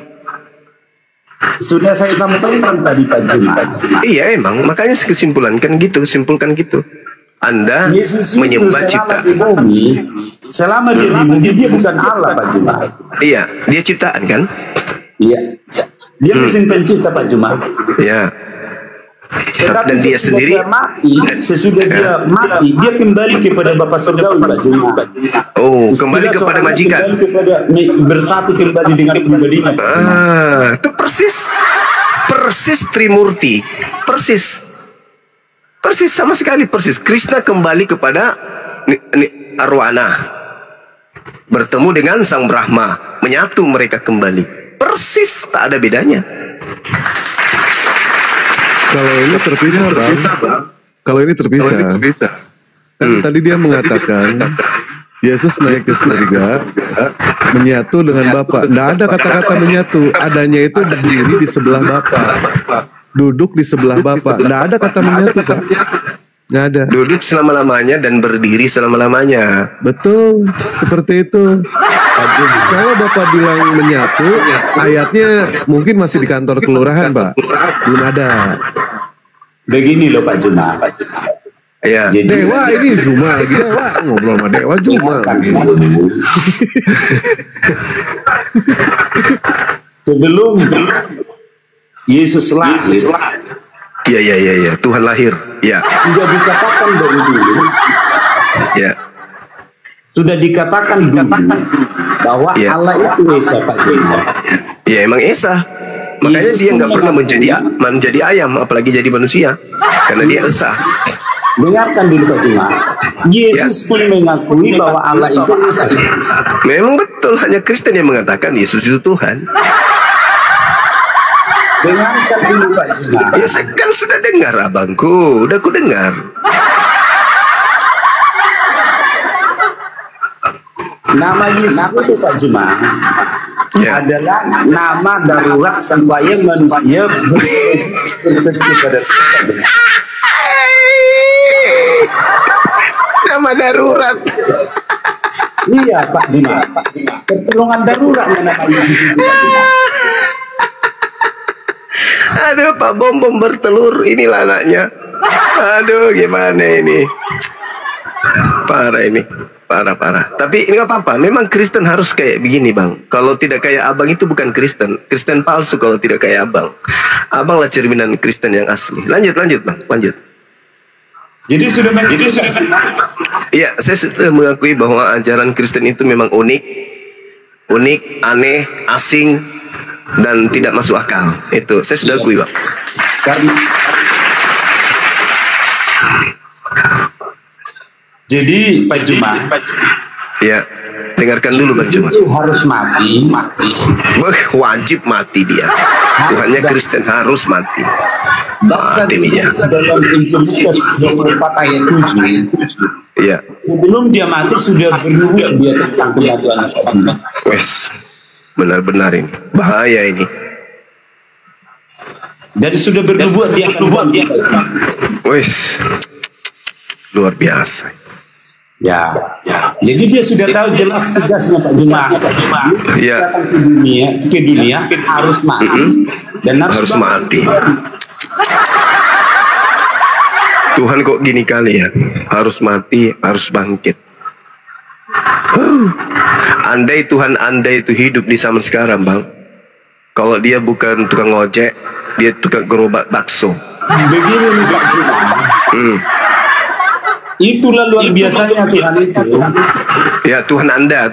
Sudah saya sampaikan tadi Pak Juma. Iya emang, makanya kesimpulankan gitu, simpulkan gitu. Anda Yesus menyembah selama ciptaan. di bumi, selama di bumi dia bukan Allah Pak Juma. Iya, dia ciptaan kan? Iya. Dia mesin pencipta Pak Juma. Iya. Tetapi Dan dia sendiri sesudah dia mati, dia kembali kepada Bapa Surgawi Pak Juma. Oh, kembali kepada majikan. Kembali kepada bersatu kembali dengan pribadinya. Itu persis Trimurti, persis sama sekali persis. Krishna kembali kepada Arwana, bertemu dengan Sang Brahma, menyatu mereka kembali, persis, tak ada bedanya. Kalau ini terpisah, Bang. Kalau ini terpisah. Kan tadi dia mengatakan Yesus naik ke surga menyatu dengan Bapa. Tidak ada kata-kata menyatu. Adanya itu berdiri di sebelah Bapa, duduk di sebelah Bapa. Tidak ada kata menyatu, Pak. Nggak ada. Duduk selama-lamanya dan berdiri selama-lamanya. Betul, seperti itu. Kalau Bapak bilang menyatu, ayatnya mungkin masih di kantor kelurahan, Pak. Belum ada. Begini loh Pak Juma. Ya. Jadi, Dewa ini Juma lagi. Dewa ngobrol sama Dewa Juma. Sebelum Yesus lahir, Iya. Tuhan lahir. Ya. sudah dikatakan dari dulu. Ya. Sudah dikatakan dulu bahwa Ya. Allah itu Esa Pak Juma. Ya emang Esa. Makanya Yesus dia nggak pun pernah mengakui. menjadi ayam, apalagi jadi manusia, karena dia Esa. Dengarkan dulu Pak Juma. Yesus pun mengakui bahwa Allah itu Esa. Memang betul, hanya Kristen yang mengatakan Yesus itu Tuhan. Dengarkan dulu Pak Juma. Ya saya kan sudah dengar abangku, udah ku dengar. Nama Yesus itu Pak Juma adalah nama darurat supaya manusia bersedia pada Tuhan. Nama darurat. Iya Pak Juma. Pertolongan darurat nama Yesus itu Pak Juma. Aduh, Pak Bom bertelur, inilah anaknya. Aduh, gimana ini? Parah ini. Parah. Tapi ini nggak apa-apa. Memang Kristen harus kayak begini, Bang. Kalau tidak kayak abang itu bukan Kristen. Kristen palsu kalau tidak kayak abang. Abanglah cerminan Kristen yang asli. Lanjut, Bang. Lanjut. Jadi sudah. Iya, saya sudah mengakui bahwa ajaran Kristen itu memang unik, aneh, asing, dan tidak masuk akal. Itu saya sudah akui, Bang. Karena jadi Pak Juma, Ya, dengarkan dulu Bang Juma. itu harus mati. Wajib mati dia. Tuhannya Kristen harus mati. Baca Mati dia. dalam Injil Lukas 24 ayat 7. Iya. Sebelum dia mati sudah bernubuat dia tentang kematian Pak Juma. Wes, benar-benar ini bahaya ini. Dan sudah bernubuat dia Pak Juma. Wes, luar biasa. Ya. Jadi dia sudah tahu jelas tugasnya Pak Juma. Ya. Datang ke dunia harus mati dan Harus mati. Tuhan kok gini kali ya? Harus mati, harus bangkit. Andai Tuhan itu hidup di zaman sekarang, Bang. Kalau dia bukan tukang ojek, dia tukang gerobak bakso. Begini nih Pak Juma. Itulah luar biasanya Tuhan itu. Ya, Tuhan Anda,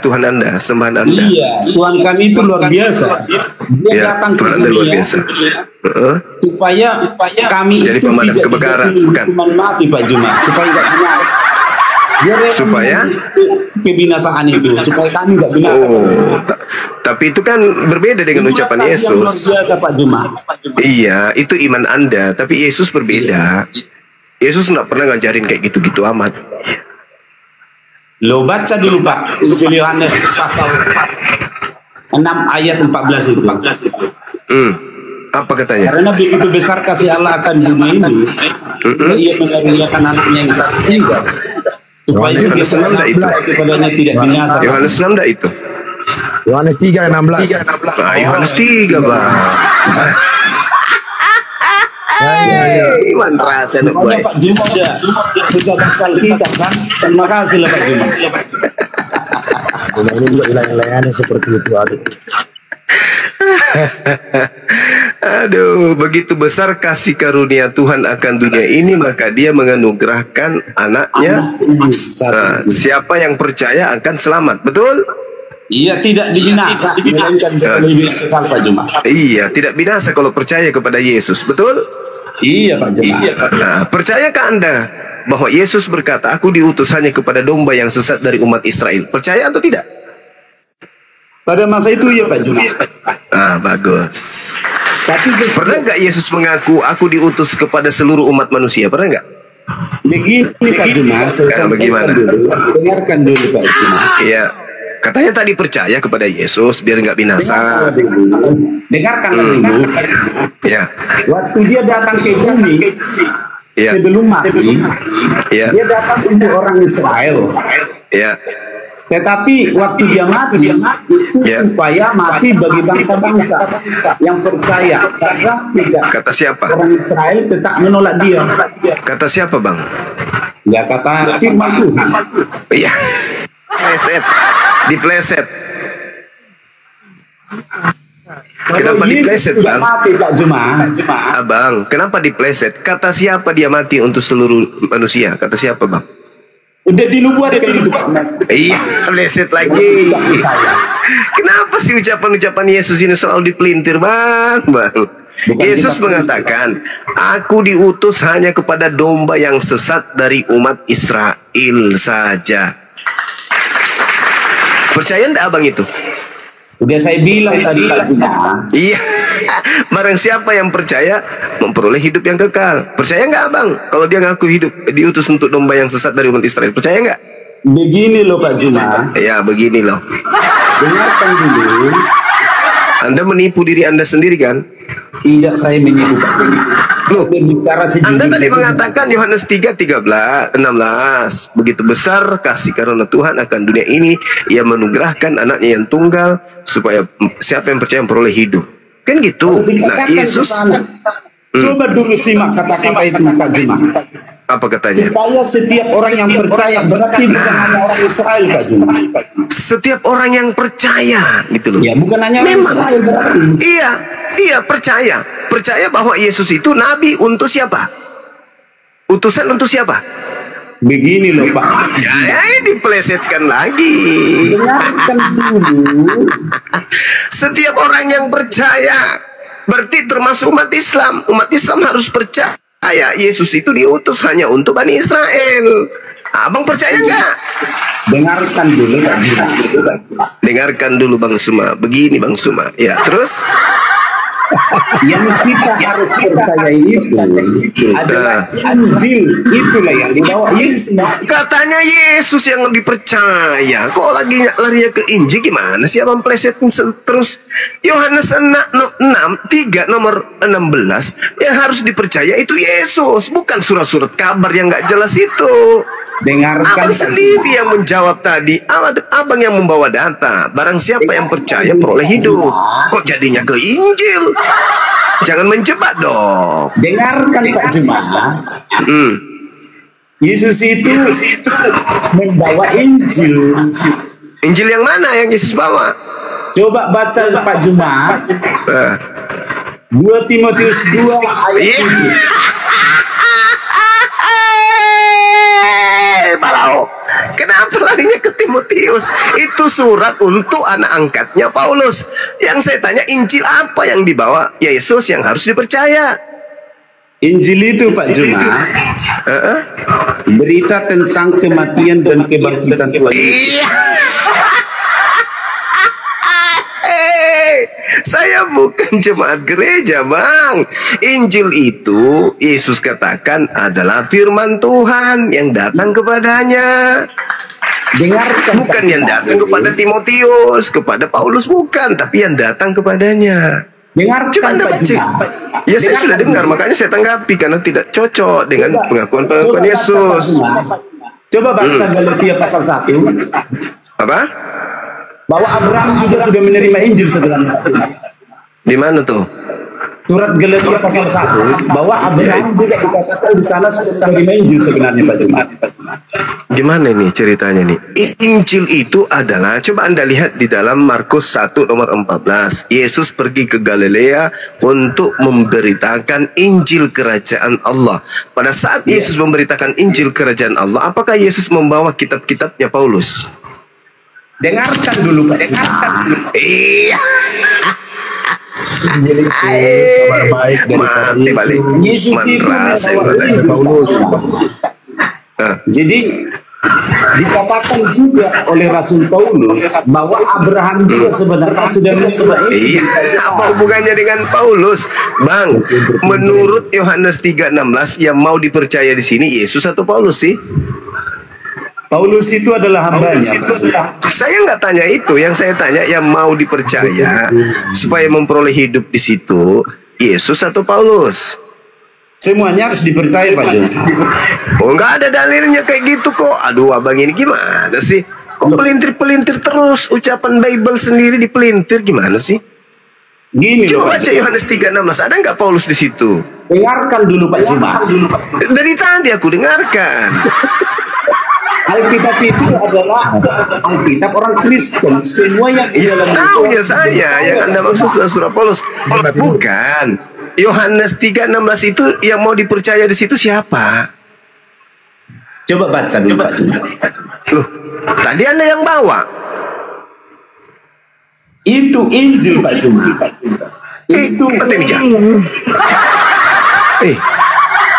sembahan Anda. Iya, Tuhan kami itu luar biasa. Dia Ya, datang ke Tuhan Anda luar dunia biasa. supaya kami Jadi itu pemadam tidak kebakaran, dijatuhi bukan? hukuman mati Pak Juma, supaya tidak benar. Dia rela Supaya? kebinasaan itu, supaya kami tidak binasa. Tapi itu kan berbeda dengan ucapan Yang luar Yesus. biasa Pak Juma. Iya, itu iman Anda, tapi Yesus berbeda. Yesus nggak pernah ngajarin kayak gitu-gitu amat. Lo baca dulu Pak, Injil Yohanes pasal 6 ayat 14 itu. Apa katanya? Karena begitu besar kasih Allah akan dunia ini, ia mengaruniakan anaknya yang satu tunggal, supaya Yohanes 6 enggak itu? kepadanya tidak binasa. Yohanes 6 enggak itu? Yohanes 3:16. Nah, Yohanes 3, Bang. Iman rasa nak Pokoknya Pak Juma sudah bakal kita kan. Terima kasih lah Pak Juma. Nah, ini juga wilayah-wilayahnya seperti itu. Aduh, begitu besar kasih karunia Tuhan akan dunia ini, maka Dia menganugerahkan anaknya. Nah, siapa yang percaya akan selamat, betul? Iya, tidak dibinasa, melainkan lebih kekal Pak Juma. Iya, tidak binasa kalau percaya kepada Yesus, betul? Iya Pak Juma. Nah, percayakah Anda bahwa Yesus berkata, aku diutus hanya kepada domba yang sesat dari umat Israel? Percaya atau tidak? Pada masa itu ya Pak Juma. Ah, bagus. Tapi Pernah nggak Yesus mengaku, aku diutus kepada seluruh umat manusia? Pernah nggak? begini Pak Juma, saya bagaimana? Dengarkan dulu Pak Juma. Iya. Katanya tadi percaya kepada Yesus biar nggak binasa. Dengarkan dulu. Ya. Waktu dia datang ke bumi, Ya. sebelum mati, Ya. dia datang untuk orang Israel. Ya. Tetapi waktu dia mati itu Ya. supaya mati bagi bangsa-bangsa yang percaya. Karena tidak Kata siapa? orang Israel tetap menolak dia. Kata siapa, Bang? Ya kata firman Tuhan. Iya. Pleset. Dipleset. Kenapa Kalau Yesus dipleset, tidak Bang? mati Pak Juma, Abang, kenapa dipleset? Kata siapa dia mati untuk seluruh manusia? Kata siapa, Bang? udah dinubuatkan itu Pak Mas. Iya, pleset lagi. Kenapa sih ucapan-ucapan Yesus ini selalu dipelintir, Bang? Yesus mengatakan, aku diutus hanya kepada domba yang sesat dari umat Israel saja. Percaya enggak abang itu? Udah saya bilang tadi Pak Juma. Iya. Barang siapa yang percaya memperoleh hidup yang kekal. Percaya nggak abang? Kalau dia ngaku hidup diutus untuk domba yang sesat dari umat Israel, percaya nggak? Begini loh Pak Juma. Ya begini loh. Dengarkan dulu. Anda menipu diri Anda sendiri kan? Tidak, saya menipu Pak Juma. Loh, berbicara Anda tadi mengatakan Yohanes 3:16, begitu besar kasih karunia Tuhan akan dunia ini, Ia menugerahkan anaknya yang tunggal supaya siapa yang percaya memperoleh hidup. Kan gitu. Nah, Yesus coba dulu simak kata-kata itu Pak Juma. apa katanya? Supaya setiap orang yang percaya, berarti bukan hanya orang Israel Pak Juma. Setiap orang yang percaya gitu loh. Ya, bukan hanya orang Memang. Israel berarti. Iya, percaya. Percaya bahwa Yesus itu nabi untuk siapa? Utusan untuk siapa? Begini loh Pak. Ya, dipelesetkan lagi. Dengarkan dulu. Setiap orang yang percaya, berarti termasuk umat Islam. Umat Islam harus percaya Yesus itu diutus hanya untuk Bani Israel. Abang percaya nggak? Dengarkan dulu Pak Juma. Dengarkan dulu Bang Suma. Begini Bang Suma. Ya, terus? Yang kita harus percaya itu adalah Injil. Itulah yang dibawa Yesus. Katanya Yesus yang dipercaya. Kok lagi larinya ke Injil gimana sih abang plesetin terus? Yohanes 3 nomor 16 yang harus dipercaya itu Yesus, bukan surat-surat kabar yang nggak jelas itu. Dengarkan Abang sendiri yang menjawab tadi. Abang yang membawa data. Barang siapa yang percaya peroleh hidup. Kok jadinya ke Injil? Jangan menjebak dong. Dengarkan Pak Juma. Yesus itu membawa Injil. Injil yang mana yang Yesus bawa? Coba baca Pak Juma. 2 Timotius 2 ayat 7. Kenapa larinya ke Timotius? Itu surat untuk anak angkatnya Paulus. Yang saya tanya, Injil apa yang dibawa Yesus yang harus dipercaya? Injil itu Pak Juma berita tentang kematian dan kebangkitan Tuhan Yesus. Iya. Saya bukan jemaat gereja, Bang. Injil itu Yesus katakan adalah firman Tuhan yang datang kepadanya. Dengarkan, bukan yang datang kepada Timotius, kepada Paulus bukan, tapi yang datang kepadanya. Dengarkan Anda Pak baca. Juma. Ya saya sudah dengar, makanya saya tanggapi karena tidak cocok dengan pengakuan Yesus. Coba baca Galatia pasal 1. Apa? Bahwa Abraham juga sudah menerima Injil sebenarnya. Di mana tuh? Surat Galatia pasal 1 bahwa Abraham juga dikatakan di sana sudah menerima Injil sebenarnya Pak Juma. Gimana nih ceritanya nih? Injil itu adalah, coba Anda lihat di dalam Markus 1 nomor 14. Yesus pergi ke Galilea untuk memberitakan Injil kerajaan Allah. Pada saat Yesus memberitakan Injil kerajaan Allah, apakah Yesus membawa kitab-kitabnya Paulus? Dengarkan dulu Pak. Dengarkan dulu. Iya. Kabar baik dari balik. Yesus itu Paulus. Jadi dikatakan juga oleh Rasul Paulus bahwa Abraham juga sebenarnya sudah menerima. Iya, apa hubungannya dengan Paulus, Bang? Menurut Yohanes 3:16 yang mau dipercaya di sini Yesus atau Paulus sih? Paulus itu adalah hambanya. Saya nggak tanya itu, yang saya tanya yang mau dipercaya supaya memperoleh hidup di situ Yesus atau Paulus? Semuanya harus dipercaya Pak Jun. Oh, nggak ada dalilnya kayak gitu kok. Aduh, abang ini gimana sih? Kok pelintir-pelintir terus ucapan Bible sendiri dipelintir gimana sih? Gini coba baca Yohanes 3:16, ada nggak Paulus di situ? Dengarkan dulu Pak Cimas. Dari tadi aku dengarkan. Alkitab itu adalah Alkitab orang Kristen. Semua yang di dalam tahunya saya yang Anda maksud surah Paulus. Bukan. Yohanes 3:16 itu yang mau dipercaya di situ siapa? Coba baca dulu Pak Cimas. Loh, tadi Anda yang bawa. Itu Injil Pak Cimas. Itu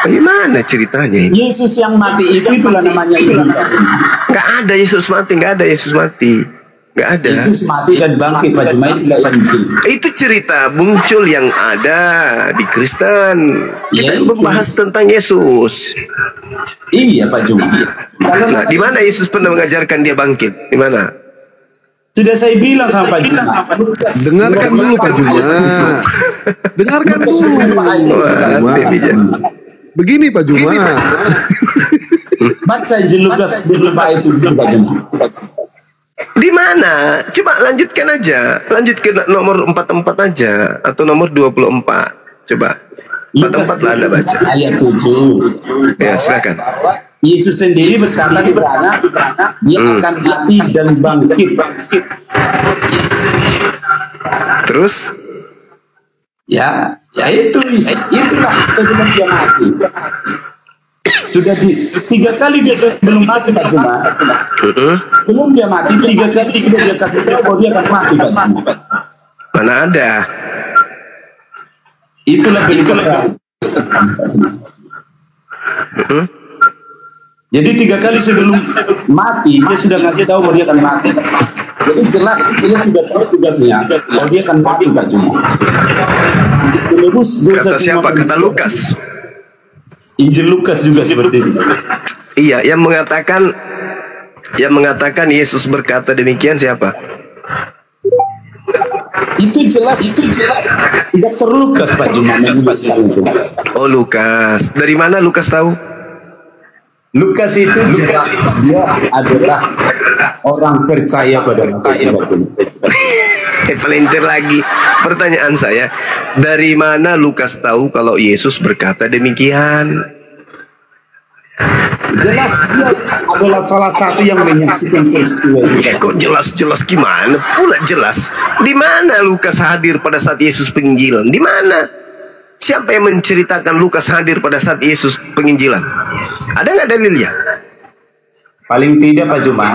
bagaimana ceritanya ini? Yesus yang mati itu itulah namanya Injil. Gak ada Yesus mati, gak ada Yesus mati. Gak ada. Yesus mati dan bangkit Pak Juma, itulah Injil. Itu cerita muncul yang ada di Kristen. Kita membahas tentang Yesus. Iya Pak Juma. Nah, di mana Yesus pernah mengajarkan dia bangkit? Di mana? Sudah saya bilang sama Pak Juma. Dengarkan dulu Pak Juma. Dengarkan dulu. Begini Pak Juma. Baca Injil Lukas di Pak itu Pak Juma. Di mana? Coba lanjutkan aja. Lanjut ke nomor 44 aja atau nomor 24. Coba. 44 lah Anda baca. Ayat 7. Ya, silakan. Yesus sendiri berkata di sana dia akan mati dan bangkit. Terus? Ya itulah sebelum dia mati. Sudah 3 kali dia sebelum mati Pak Juma. Sebelum dia mati 3 kali sudah dia kasih tahu bahwa dia akan mati Pak Juma. Mana ada? Itulah. Jadi 3 kali sebelum mati dia sudah ngasih tahu bahwa dia akan mati. Jadi jelas dia sudah tahu tugasnya bahwa dia akan mati Pak Juma. Kata siapa? Kata Lukas. Injil Lukas juga seperti itu. Iya, yang mengatakan Yesus berkata demikian siapa? Itu jelas. Dr. Lukas Pak Juma menjelaskan itu. Oh, Lukas. Dari mana Lukas tahu? Lukas itu jelas dia adalah orang percaya pada Mesias. Pelintir lagi. Pertanyaan saya, dari mana Lukas tahu kalau Yesus berkata demikian? Jelas dia adalah salah satu yang menyaksikan peristiwa itu. Kok jelas gimana? Pula jelas. Di mana Lukas hadir pada saat Yesus penginjilan? Di mana? Siapa yang menceritakan Lukas hadir pada saat Yesus penginjilan? Ada nggak dalilnya? Paling tidak Pak Juma.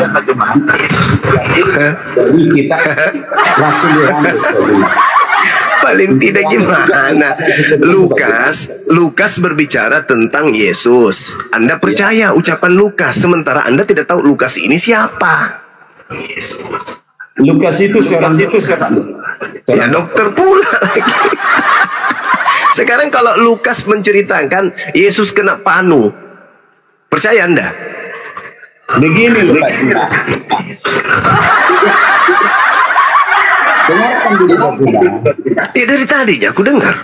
Jadi kita Rasul Yohanes. Paling tidak gimana? Lukas berbicara tentang Yesus. Anda percaya ucapan Lukas, sementara Anda tidak tahu Lukas ini siapa? Yesus. Lukas itu seorang ya dokter pula lagi. Sekarang kalau Lukas menceritakan Yesus kena panu, percaya Anda? Begini Pak. Dengarkan dulu Pak. Ya dari tadinya aku dengar.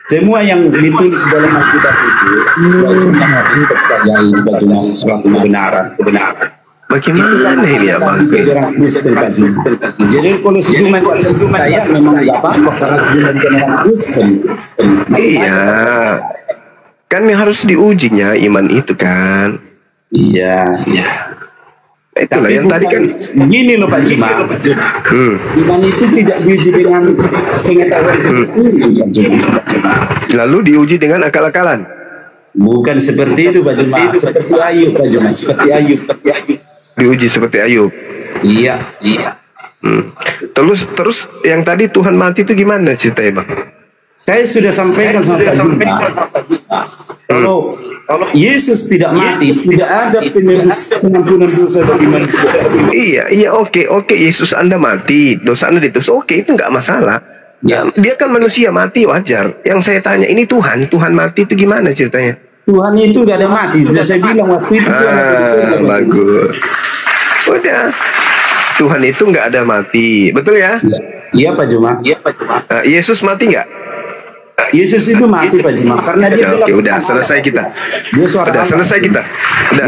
Semua yang ditulis dalam Alkitab itu terpercayai cuma suatu kebenaran. Bagaimana ini abang? Orang Kristen Pak Juma. Jadi kalau cuma saya memang nggak apa-apa karena cuma orang Kristen. Iya, kan harus diujinya iman itu kan. Iya. Itulah Tapi yang tadi kan. Begini loh Pak Juma. Iman itu tidak diuji dengan pengetahuan Pak Juma. Lalu diuji dengan akal-akalan. Bukan seperti itu Pak Juma. Seperti Ayub Pak Juma. Seperti Ayub. Diuji seperti Ayub. Iya. Terus yang tadi Tuhan mati itu gimana ceritanya bang? Saya sudah sampaikan sampai kalau Yesus tidak mati, tidak ada pengampunan dosa bagi manusia. Iya, oke, Yesus Anda mati, dosa Anda ditebus, oke, itu nggak masalah. Ya, dia kan manusia, mati wajar. Yang saya tanya ini Tuhan mati itu gimana ceritanya? Tuhan itu nggak ada mati, sudah saya bilang waktu itu. Bagus. Udah, Tuhan itu nggak ada mati, betul ya? Iya Pak Juma. Yesus mati nggak? Yesus itu mati Pak Juma karena dia Oke, udah selesai kita.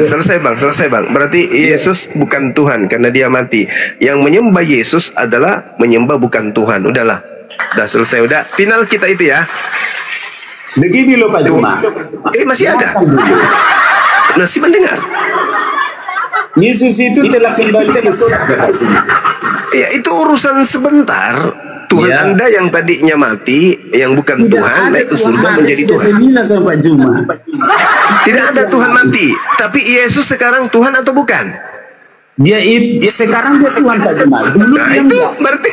Selesai bang. Berarti Yesus bukan Tuhan karena dia mati. Yang menyembah Yesus adalah menyembah bukan Tuhan. Udahlah, udah selesai, udah final kita itu ya. Begini loh Pak Juma. Masih ada. Masih mendengar. Yesus itu telah kembali ke surga. Ya itu urusan sebentar. Tuhan Anda yang tadinya mati, yang bukan Tuhan, naik ke surga menjadi Tuhan. Tidak ada Tuhan mati, tapi Yesus sekarang Tuhan atau bukan? Dia sekarang dia Tuhan Pak Juma. Nah itu berarti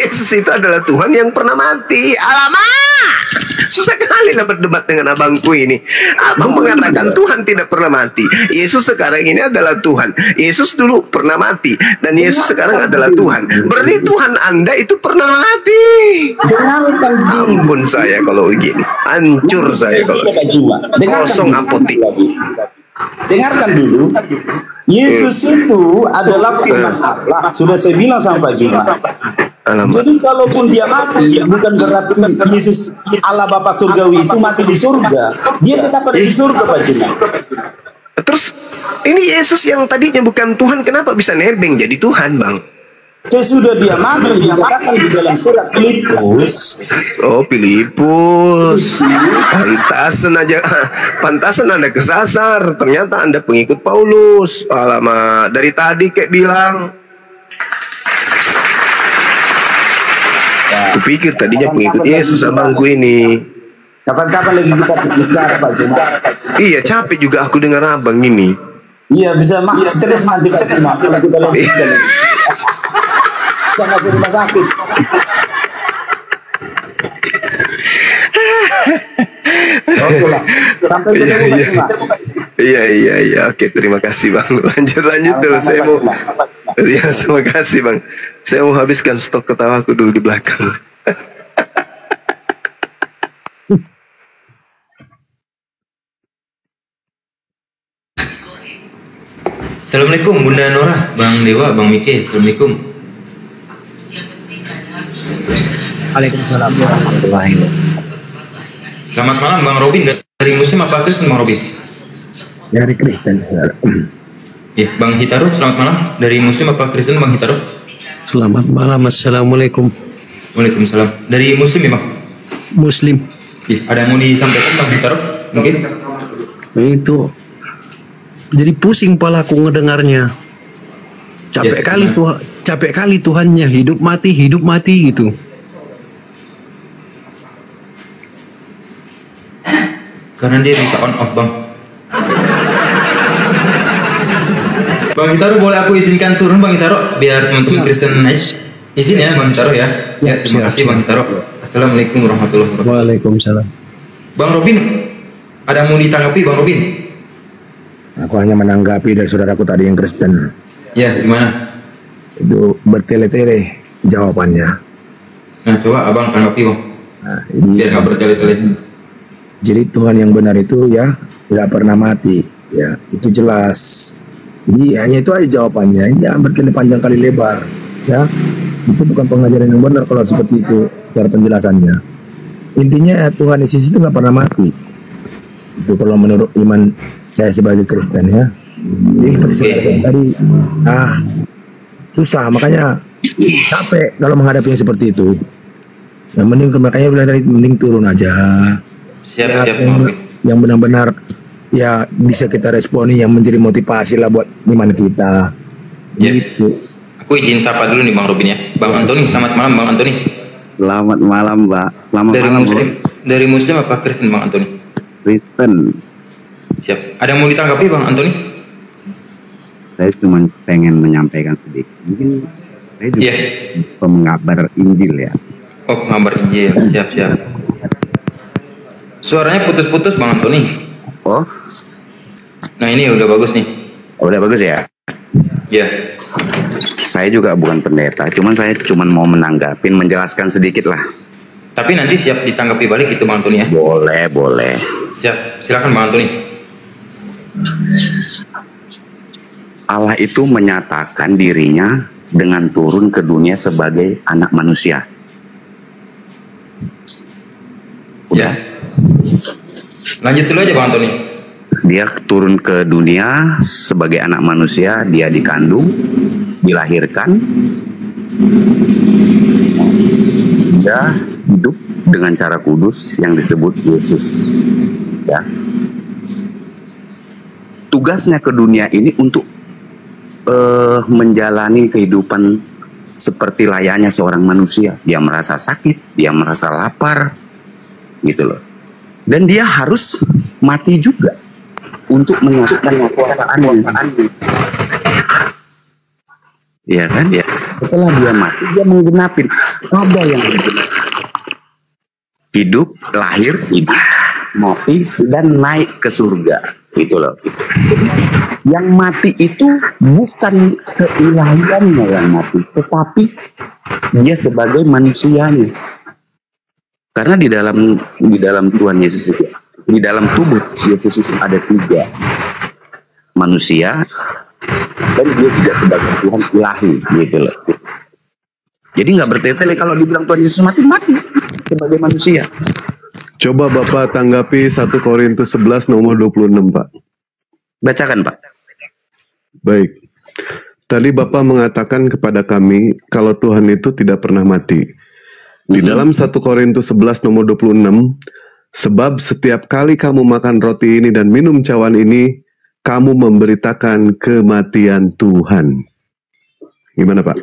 Yesus itu adalah Tuhan yang pernah mati. Alamak, susah kali lah berdebat dengan abangku ini. Abang mengatakan Tuhan tidak pernah mati. Yesus sekarang ini adalah Tuhan. Yesus dulu pernah mati dan Yesus sekarang adalah Tuhan. Berarti Tuhan Anda itu pernah mati. Ampun saya kalau begini, hancur saya kalau kosong apotik. Dengarkan dulu. Yesus itu adalah firman Allah. Sudah saya bilang sama Pak Juma. Jadi kalaupun dia mati, bukan berarti Yesus Allah Bapa Surgawi itu mati di surga. Dia tetap ada di surga Pak Juma. Terus ini Yesus yang tadinya bukan Tuhan, kenapa bisa nerbeng jadi Tuhan bang? Sesudah dia mati, dikatakan di dalam surat Filipus. Oh Filipus, pantasan Anda kesasar. Ternyata Anda pengikut Paulus. Alamak, dari tadi kayak bilang. Kupikir tadinya pengikut Yesus abangku ini. Kapan-kapan lagi kita bicara Pak Juma. Iya capek juga aku dengar abang ini. Iya bisa stres nanti Pak Juma. Kalau kita lagi kita masuk rumah sakit. Oke lah. Sampai ketemu Pak Juma. Iya. Oke, terima kasih bang. Lanjut dulu. Saya mau. Ya, terima kasih bang. Saya mau habiskan stok ketawaku dulu di belakang. Assalamualaikum Bunda Nora, Bang Dewa, Bang Mike. Assalamualaikum. Waalaikumsalam warahmatullahi wabarakatuh. Selamat malam Bang Robin, dari Muslim apa Kristen Bang Robin? Dari Kristen. Ya, Bang Hitaro, selamat malam. Dari Muslim apa Kristen Bang Hitaro? Selamat malam, assalamualaikum. Waalaikumsalam. Dari Muslim ya Bang? Muslim. Ya, ada yang mau disampaikan Bang Hitaro? Mungkin? Itu jadi pusing palaku ngedengarnya. Capek kali Tuhannya, hidup mati gitu. Karena dia bisa on off Bang. Bang Hitaro, boleh aku izinkan turun Bang Hitaro biar teman-teman Kristen naik? Izin ya Bang Hitaro ya. Ya, terima kasih Bang Hitaro. Assalamualaikum warahmatullahi wabarakatuh. Waalaikumsalam. Bang Robin, ada yang mau ditanggapi Bang Robin? Aku hanya menanggapi dari saudaraku tadi yang Kristen. Ya, gimana? Itu bertele-tele jawabannya. Nah, coba abang tanggapi Bang. Nah, ini biar nggak bertele-tele. Jadi Tuhan yang benar itu ya nggak pernah mati, ya itu jelas. Jadi hanya itu aja jawabannya. Jangan bertele panjang kali lebar, ya. Itu bukan pengajaran yang benar kalau seperti itu cara penjelasannya. intinya Tuhan Yesus itu nggak pernah mati. Itu kalau menurut iman saya sebagai Kristen ya. Jadi seperti tadi susah, makanya capek kalau menghadapi yang seperti itu. Yang mending makanya bilang tadi mending turun aja. Siap. Yang benar-benar ya bisa kita responi, yang menjadi motivasi lah buat iman kita. Gitu. Aku izin sapa dulu nih Bang Robin ya. Bang Antoni, selamat malam Bang Antoni. Selamat malam Mbak. Selamat dari malam Muslim, dari Muslim apa Kristen Bang Antoni? Kristen. Siap. Ada yang mau ditanggapi Bang Antoni? Saya cuma pengen menyampaikan sedikit. Mungkin saya juga pengabar Injil ya. Oh, pengabar Injil. Siap. Suaranya putus-putus Bang Antoni. Oh. Nah ini udah bagus nih. Udah bagus ya? Ya. Saya juga bukan pendeta, saya cuma mau menjelaskan sedikit lah. Tapi nanti siap ditanggapi balik itu Bang Antoni ya? Boleh. Siap, silakan Bang Antoni. Allah itu menyatakan dirinya dengan turun ke dunia sebagai anak manusia. Udah. Ya. Lanjut dulu aja Bang Antoni. Dia turun ke dunia sebagai anak manusia, dia dikandung, dilahirkan, dia hidup dengan cara kudus yang disebut Yesus. Ya. Tugasnya ke dunia ini untuk menjalani kehidupan seperti layaknya seorang manusia. Dia merasa sakit, dia merasa lapar, gitu loh. Dan dia harus mati juga untuk menyatukan kekuasaan. Ya kan? Ya. Setelah dia mati, dia menggenapin. Ada yang hidup, lahir, hidup, mati, dan naik ke surga. Gitu loh. Yang mati itu bukan keilahiannya yang mati, tetapi dia sebagai manusianya. Karena di dalam Tuhan Yesus itu, di dalam tubuh Yesus itu ada 3 manusia, dan dia juga sebagai Tuhan ilahi, gitu loh. Jadi nggak bertele-tele kalau dibilang Tuhan Yesus mati sebagai manusia. Coba Bapak tanggapi 1 Korintus 11 nomor 26 Pak. Bacakan Pak. Baik. Tadi Bapak mengatakan kepada kami kalau Tuhan itu tidak pernah mati. Di dalam 1 Korintus 11 nomor 26, sebab setiap kali kamu makan roti ini dan minum cawan ini, kamu memberitakan kematian Tuhan. Gimana Pak?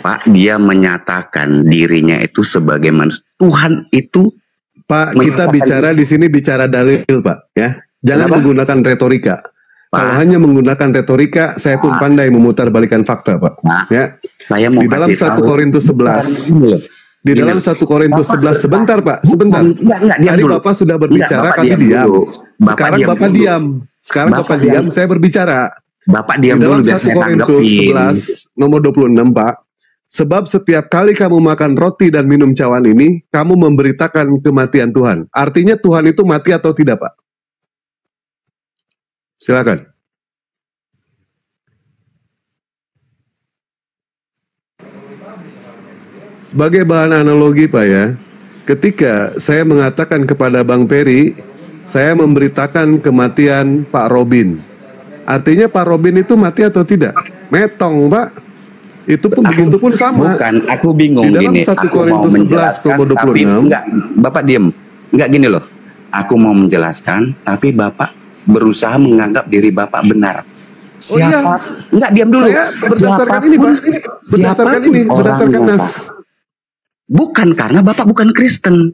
Pak, dia menyatakan dirinya itu sebagai manusia. Tuhan itu Pak, kita bicara di sini bicara dalil Pak, ya. Jangan menggunakan retorika. Kalau hanya menggunakan retorika, saya pun pandai memutarbalikkan fakta, Pak. Ya. Saya mau di dalam 1 Korintus 11. Di dalam 1 Korintus 11 sebentar, Pak, sebentar. Tadi Bapak sudah berbicara, kami diam. Sekarang Bapak diam. Sekarang Bapak diam, saya berbicara. Bapak diam dulu. Di dalam 1 Korintus 11 nomor 26, Pak. Sebab setiap kali kamu makan roti dan minum cawan ini, kamu memberitakan kematian Tuhan. Artinya Tuhan itu mati atau tidak, Pak? Silakan. Sebagai bahan analogi Pak ya, ketika saya mengatakan kepada Bang Peri, saya memberitakan kematian Pak Robin. Artinya Pak Robin itu mati atau tidak? Metong Pak. Itu pun begitu pun sama. Bukan, aku bingung di dalam gini. 1 Korintus 11 nomor 26. Tapi enggak, Bapak diem. Enggak gini loh. Aku mau menjelaskan, tapi Bapak berusaha menganggap diri Bapak benar. Siapa? Enggak, diam dulu. Saya berdasarkan ini, Pak. Berdasarkan ini, berdasarkan nas. Bukan karena Bapak bukan Kristen.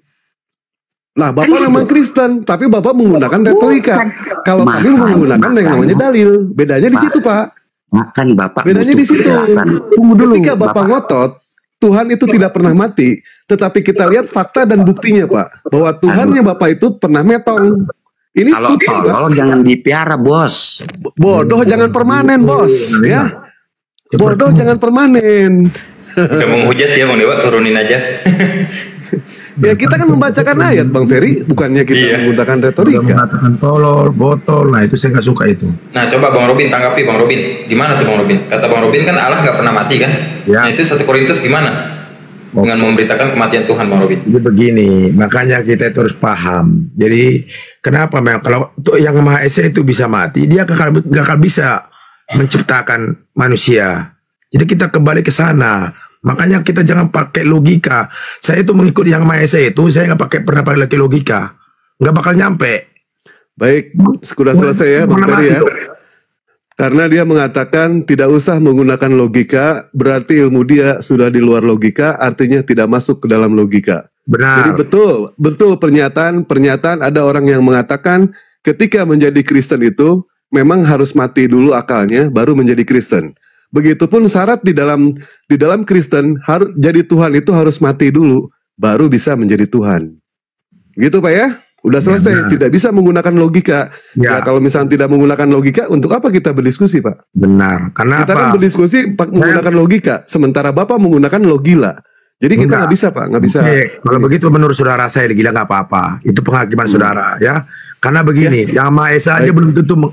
Nah, Bapak memang Kristen, tapi Bapak menggunakan retorika. Kalau kami menggunakan yang namanya dalil. Bedanya di situ, Pak. Makan Bapak. Bedanya di situ. Tunggu dulu. Ketika Bapak ngotot, Tuhan itu tidak pernah mati. Tetapi kita lihat fakta dan buktinya, Pak. Bahwa Tuhannya Bapak itu pernah metong. Ini kalau jangan dipiara, Bos. Bodoh jangan permanen, Bos. Ya. Bodoh jangan permanen. Udah menghujat ya Bang Dewa, turunin aja. Ya kita kan membacakan ayat Bang Ferry, bukannya kita menggunakan retorika. Udah mengatakan tolol, botol, nah itu saya nggak suka itu. Nah coba Bang Robin tanggapi Bang Robin, gimana tuh Bang Robin? Kata Bang Robin kan Allah nggak pernah mati kan? Ya. Nah itu 1 Korintus gimana? dengan memberitakan kematian Tuhan, Bang Robin. Jadi begini, makanya kita itu harus paham. Jadi kenapa memang kalau yang Maha Esa itu bisa mati, dia gak akan bisa menciptakan manusia. Jadi kita kembali ke sana. Makanya kita jangan pakai logika. Saya itu mengikut yang Maha Esa itu, saya nggak pernah pakai logika, nggak bakal nyampe. Baik, sudah selesai ya Bang Ferry ya. Karena dia mengatakan tidak usah menggunakan logika, berarti ilmu dia sudah di luar logika, artinya tidak masuk ke dalam logika. Benar. Jadi betul pernyataan ada orang yang mengatakan ketika menjadi Kristen itu memang harus mati dulu akalnya baru menjadi Kristen. Begitupun syarat di dalam Kristen harus jadi Tuhan itu harus mati dulu baru bisa menjadi Tuhan. Gitu Pak ya? Udah selesai, tidak bisa menggunakan logika. Ya kalau misalnya tidak menggunakan logika, untuk apa kita berdiskusi, Pak? Benar. Karena kita kan berdiskusi menggunakan logika, sementara Bapak menggunakan logila. Jadi kita nggak bisa, Pak, nggak bisa. Kalau begitu menurut saudara saya gila nggak apa-apa. Itu penghakiman saudara, ya. Karena begini, yang Maha Esa aja belum tentu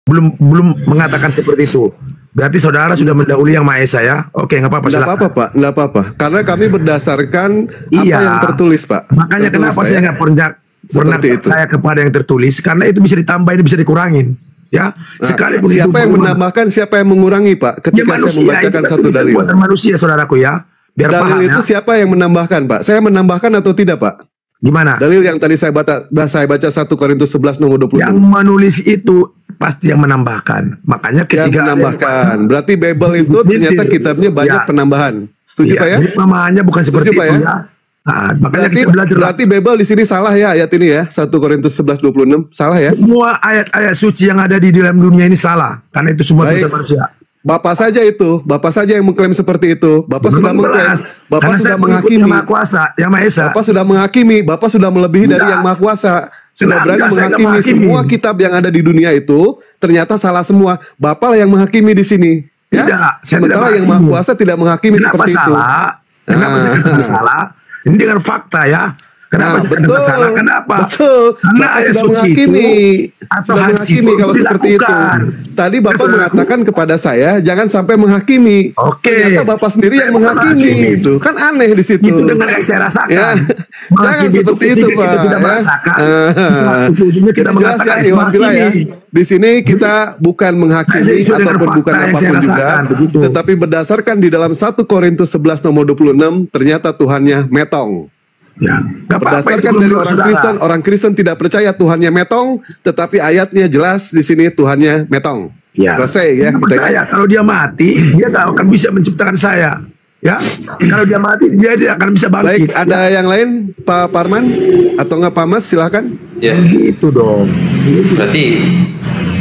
belum mengatakan seperti itu. Berarti saudara sudah mendahului yang Maha Esa ya. Oke, nggak apa-apa. Nggak apa-apa, Pak. Nggak apa-apa. Karena kami berdasarkan apa yang tertulis, Pak. Makanya kenapa saya nggak pernah saya kepada yang tertulis, karena itu bisa ditambahin, bisa dikurangin. Ya, sekalipun siapa yang menambahkan, siapa yang mengurangi, Pak? Ketika saya membacakan satu dalil. Buatan manusia, saudaraku ya. Biar dalil paham, itu ya. Siapa yang menambahkan, Pak? Saya menambahkan atau tidak, Pak? Gimana? Dalil yang tadi saya baca 1 Korintus 11 nomor 20. Yang menulis itu pasti yang menambahkan. Makanya ketika yang menambahkan, berarti Bible itu ternyata kitabnya banyak penambahan. Setuju, Pak ya? Jadi pemahamannya bukan seperti Pak, itu ya. Nah, makanya kita belajar. Berarti Bible di sini salah ya ayat ini ya, 1 Korintus 11:26 salah ya? Semua ayat-ayat suci yang ada di dalam dunia ini salah, karena itu semua tulisan manusia. Bapak saja yang mengklaim seperti itu. Bapak sudah mengklaim, Bapak sudah menghakimi. Yang Maha Kuasa, yang Maha Esa. Bapak sudah menghakimi, Bapak sudah melebihi dari yang Maha Kuasa. Sudah berani menghakimi semua kitab yang ada di dunia itu ternyata salah semua. Bapak lah yang menghakimi di sini. Ya? Tidak, sementara yang Maha Kuasa tidak menghakimi seperti itu. Kenapa saya salah? Ini dengan fakta ya. Kenapa betul, salah? Kenapa? Betul. Karena ayat suci menghakimi, atau sudah menghakimi kalau seperti itu. Tadi Bapak mengatakan kepada saya jangan sampai menghakimi. Ternyata Bapak sendiri yang menghakimi itu. Kan aneh di situ. Itu dengan yang saya rasakan. Ya. Jangan seperti itu, Pak. Kita tidak merasakan. Ujung-ujungnya kita mengatakan ya. Di sini kita bukan menghakimi ataupun bukan apapun juga, tetapi berdasarkan di dalam 1 Korintus 11 nomor 26 ternyata Tuhannya metong. Ya, berdasarkan dari orang Kristen tidak percaya Tuhannya metong, tetapi ayatnya jelas di sini Tuhannya metong. Ya. Selesai ya. Percaya kalau dia mati, dia tak akan bisa menciptakan saya. Ya, kalau dia mati, dia tidak akan bisa bangkit. Baik, ada yang lain, Pak Parman atau nggak Pak Mas, silakan. Ya, itu dong. Berarti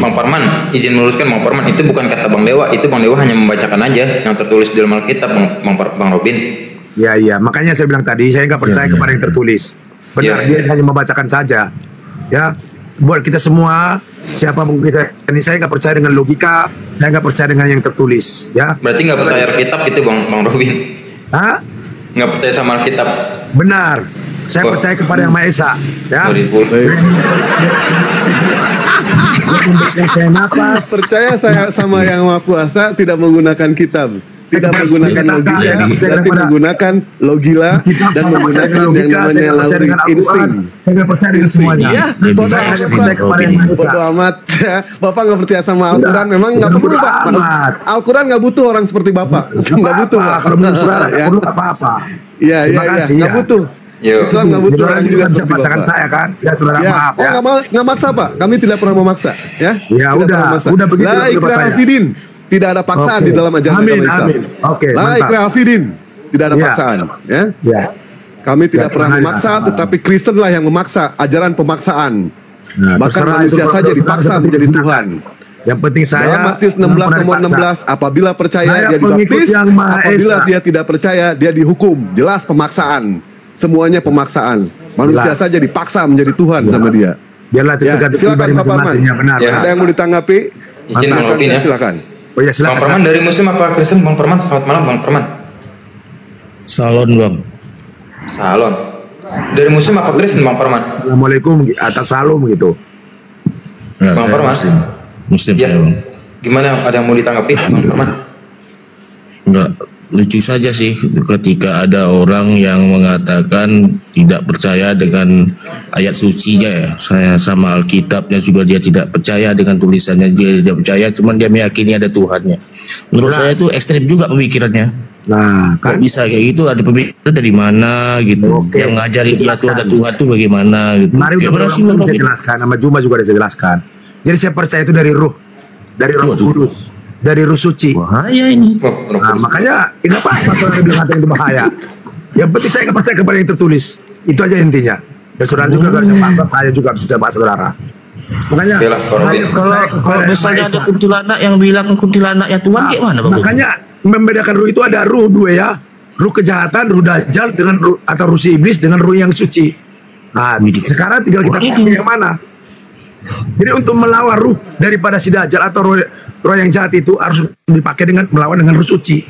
Bang Parman, izin meluruskan Bang Parman, itu bukan kata Bang Dewa, itu Bang Dewa hanya membacakan aja yang tertulis di dalam Alkitab, Bang Robin. Ya, makanya saya bilang tadi saya nggak percaya kepada yang tertulis. Benar, dia hanya membacakan saja. Ya, buat kita semua, siapapun kita, ini saya nggak percaya dengan logika, saya nggak percaya dengan yang tertulis. Ya. Berarti nggak percaya Alkitab itu Bang Robin? Hah? Nggak percaya sama Alkitab? Benar, saya percaya kepada yang Maha Esa. Ya. Saya napas. Percaya saya sama yang Maha Kuasa tidak menggunakan kitab. Tidak menggunakan logika, tapi menggunakan logila dan menggunakan yang namanya lalu insting. Saya percaya dengan semuanya. Iya, bodo amat. Bapak nggak percaya sama Al-Quran, memang nggak perlu Pak. Al-Quran nggak butuh orang seperti Bapak, nggak butuh Pak. Kalau menurut saudara, perlu apa-apa. Iya, nggak butuh. Islam nggak butuh orang juga seperti Bapak. Saya kan, ya saudara maaf ya. Nggak maksa Pak, kami tidak pernah memaksa. Ya, udah begitu. La ikraha fid-din. Tidak ada paksaan di dalam ajaran agama Islam. La ikraha fid-din. Tidak ada paksaan. Ya. Kami tidak pernah memaksa, tetapi Kristen lah yang memaksa. Ajaran pemaksaan. Bahkan manusia saja dipaksa menjadi Tuhan. Yang penting saya dalam Matius 16 nomor 16, apabila percaya dia dibaptis, apabila dia tidak percaya dia dihukum. Jelas pemaksaan. Semuanya pemaksaan. Manusia saja dipaksa menjadi Tuhan sama dia. Silakan Pak Parman. Ada yang mau ditanggapi? Silakan. Oh ya, silakan. Bang Parman dari Muslim apa Kristen? Bang Parman, selamat malam Bang Parman. Salon Bang. Salon. Dari Muslim apa Kristen Bang Parman? Assalamualaikum atas salam gitu. Bang Parman. Muslim ya. Bang. Gimana, ada yang mau ditanggapi Bang Parman? Enggak, lucu saja sih ketika ada orang yang mengatakan tidak percaya dengan ayat sucinya ya. Saya sama Alkitabnya juga dia tidak percaya, dengan tulisannya dia tidak percaya, cuman dia meyakini ada Tuhannya. Menurut saya itu ekstrim juga pemikirannya. Nah, kan bisa kayak gitu, ada pemikiran dari mana gitu. Yang ngajarin dia tuh ada Tuhan tuh bagaimana gitu. Mari Gimana sih Bang saya Robin? jelaskan, nama Juma juga saya jelaskan. Jadi saya percaya itu dari Roh Kudus, dari Roh Suci. Bahaya ini. Nah, makanya kenapa kalau bilang itu bahaya? Yang penting saya nggak percaya kepada yang tertulis. Itu aja intinya. Dan saudara juga nggak bisa paksa, saya juga bisa paksa saudara. Makanya Kalau misalnya ada kuntilanak yang bilang kuntilanak ya Tuhan, kayak mana Bang? Makanya membedakan ruh itu ada ruh dua ya, ruh kejahatan, ruh dajjal dengan ruh, atau ruh si iblis dengan ruh yang suci. Nah, sekarang tinggal kita pilih yang mana. Jadi untuk melawan ruh daripada si dajjal atau roh yang jahat itu harus dipakai dengan melawan dengan ruh suci.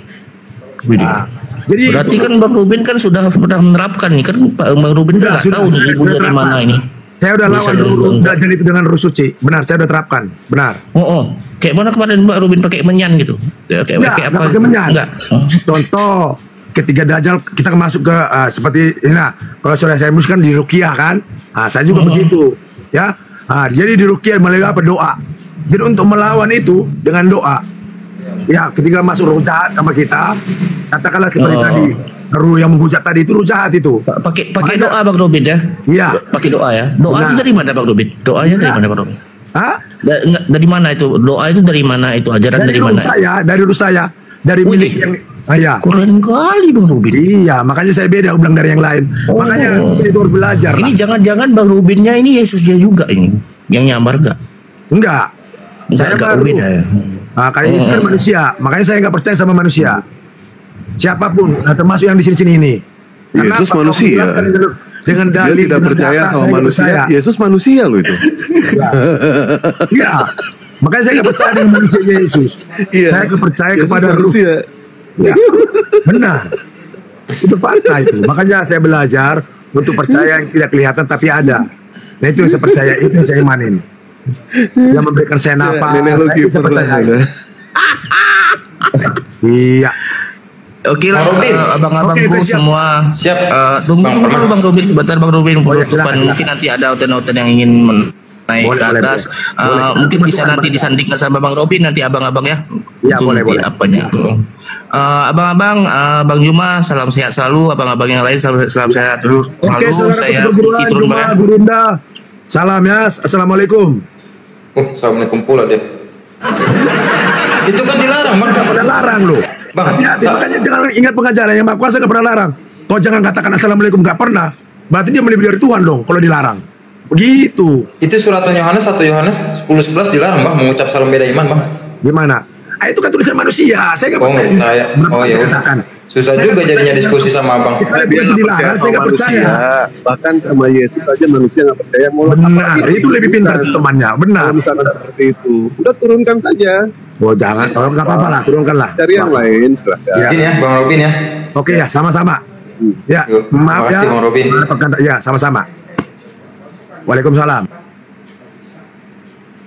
Nah, jadi berarti kan Bang Robin kan sudah pernah menerapkan nih kan, Pak Bang Robin kan nggak tahu nih ibu dari mana ini. Saya udah lawan ruh dajjal itu dengan ruh suci. Benar, saya udah terapkan. Benar. Kayak mana kemarin Mbak Robin pakai menyan gitu? Kayak apa? Pakai menyan. Enggak. Contoh, ketika dajjal kita masuk ke seperti ini. Nah, kalau saudara saya kan di ruqyah kan, saya juga begitu, ya. Jadi di ruqyah melalui apa? Doa. Jadi untuk melawan itu dengan doa. Ya, ketika masuk roh jahat sama kita, katakanlah seperti tadi, ruh yang menghujat tadi itu ruh jahat itu. Pakai doa Bang Robin ya? Iya. Pakai doa ya. Doa itu dari mana Bang Robin? Doanya dari mana Bang Robin? Dari mana itu? Doa itu dari mana itu? Ajaran dari mana? Dari ruh saya, dari milik yang ya. Keren kali Bang Robin. Iya, makanya saya beda ulang dari yang lain. Makanya itu harus belajar. Ini jangan-jangan Bang Robinnya ini Yesusnya juga ini, yang nyamar gak? Enggak. Saya baru. Beda ya. Karena Yesus kan manusia, makanya saya nggak percaya sama manusia. Siapapun, termasuk yang di sini ini. Yesus manusia. Dengan dalil, dia tidak percaya sama manusia. Yesus manusia loh itu. Iya. Makanya saya nggak percaya dengan manusia Yesus. Saya percaya kepada manusia. Ya, benar. Itu fakta itu. Makanya saya belajar untuk percaya yang tidak kelihatan tapi ada. Nah itu yang saya percaya, itu yang saya imanin. Yang memberikan saya nafas, itu saya percaya. Iya. Oke lah, abang-abangku semua. Siap. Tunggu dulu Bang Robin, sebentar Bang Robin. Mungkin nanti ada hotel-hotel yang ingin naik ke atas. Mungkin bisa nanti disandingkan sama Bang Robin nanti abang-abang ya. Ya boleh. Apanya? Abang-abang, Bang Juma, salam sehat selalu. Abang-abang yang lain salam sehat terus. Oke, saya turun Bang Gurunda. Salam ya, assalamualaikum. Assalamualaikum pula dia. Itu kan dilarang Bang. Udah larang loh. Bang, makanya jangan ingat pengajaran yang Maha Kuasa nggak pernah larang. Kau jangan katakan assalamualaikum, nggak pernah. Berarti dia melebihi dari Tuhan dong kalau dilarang. Begitu. Itu surat Yohanes 1 Yohanes 10:11 dilarang Bang mengucap salam beda iman Bang. Gimana? Itu kan tulisan manusia. Saya nggak percaya. Ya udah. Susah juga jadinya diskusi sama Abang. Dia nggak percaya sama manusia. Bahkan sama Yesus aja manusia nggak percaya. Benar. Itu lebih pintar temannya. Benar. Misalkan seperti itu. Udah turunkan saja. Oh jangan. Kalau nggak apa-apa lah. Turunkan lah. Cari yang lain silahkan. Izin ya Bang Robin ya. Oke ya, sama-sama. Ya, maaf ya. Bang Robin. Ya, sama-sama. Waalaikumsalam.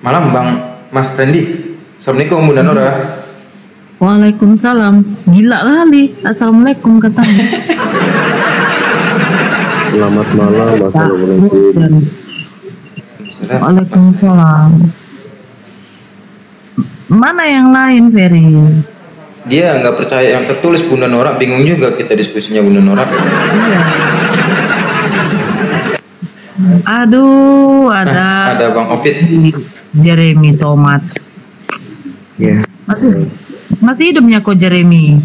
Malam Bang Mas Randy. Assalamualaikum Bunda Nora. Waalaikumsalam. Gila kali. Assalamualaikum katanya. Selamat malam. Assalamualaikum. Waalaikumsalam. Mana yang lain, Ferry? Dia nggak percaya yang tertulis Bunda Nora. Bingung juga kita diskusinya Bunda Nora. Iya. Aduh, ada Bang Ovid. Jeremy Tomat. Ya. Masih hidupnya kok Jeremy?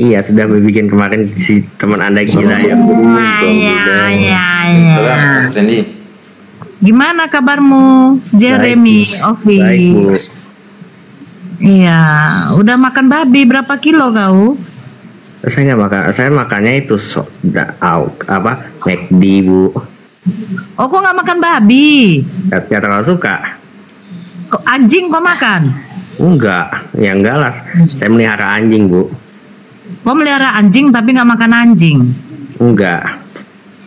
Iya, sudah bikin kemarin si teman Anda gila ya. Mas Randy. Gimana kabarmu, Jeremy, Ovi? Baik, Bu. Iya, udah makan babi berapa kilo kau? Saya nggak makan, saya makannya itu McD, Bu. Oh, kok nggak makan babi? Nggak terlalu suka. Kok anjing kok makan? Enggak, ya enggak lah. Saya melihara anjing, Bu. Kok melihara anjing tapi nggak makan anjing? Enggak.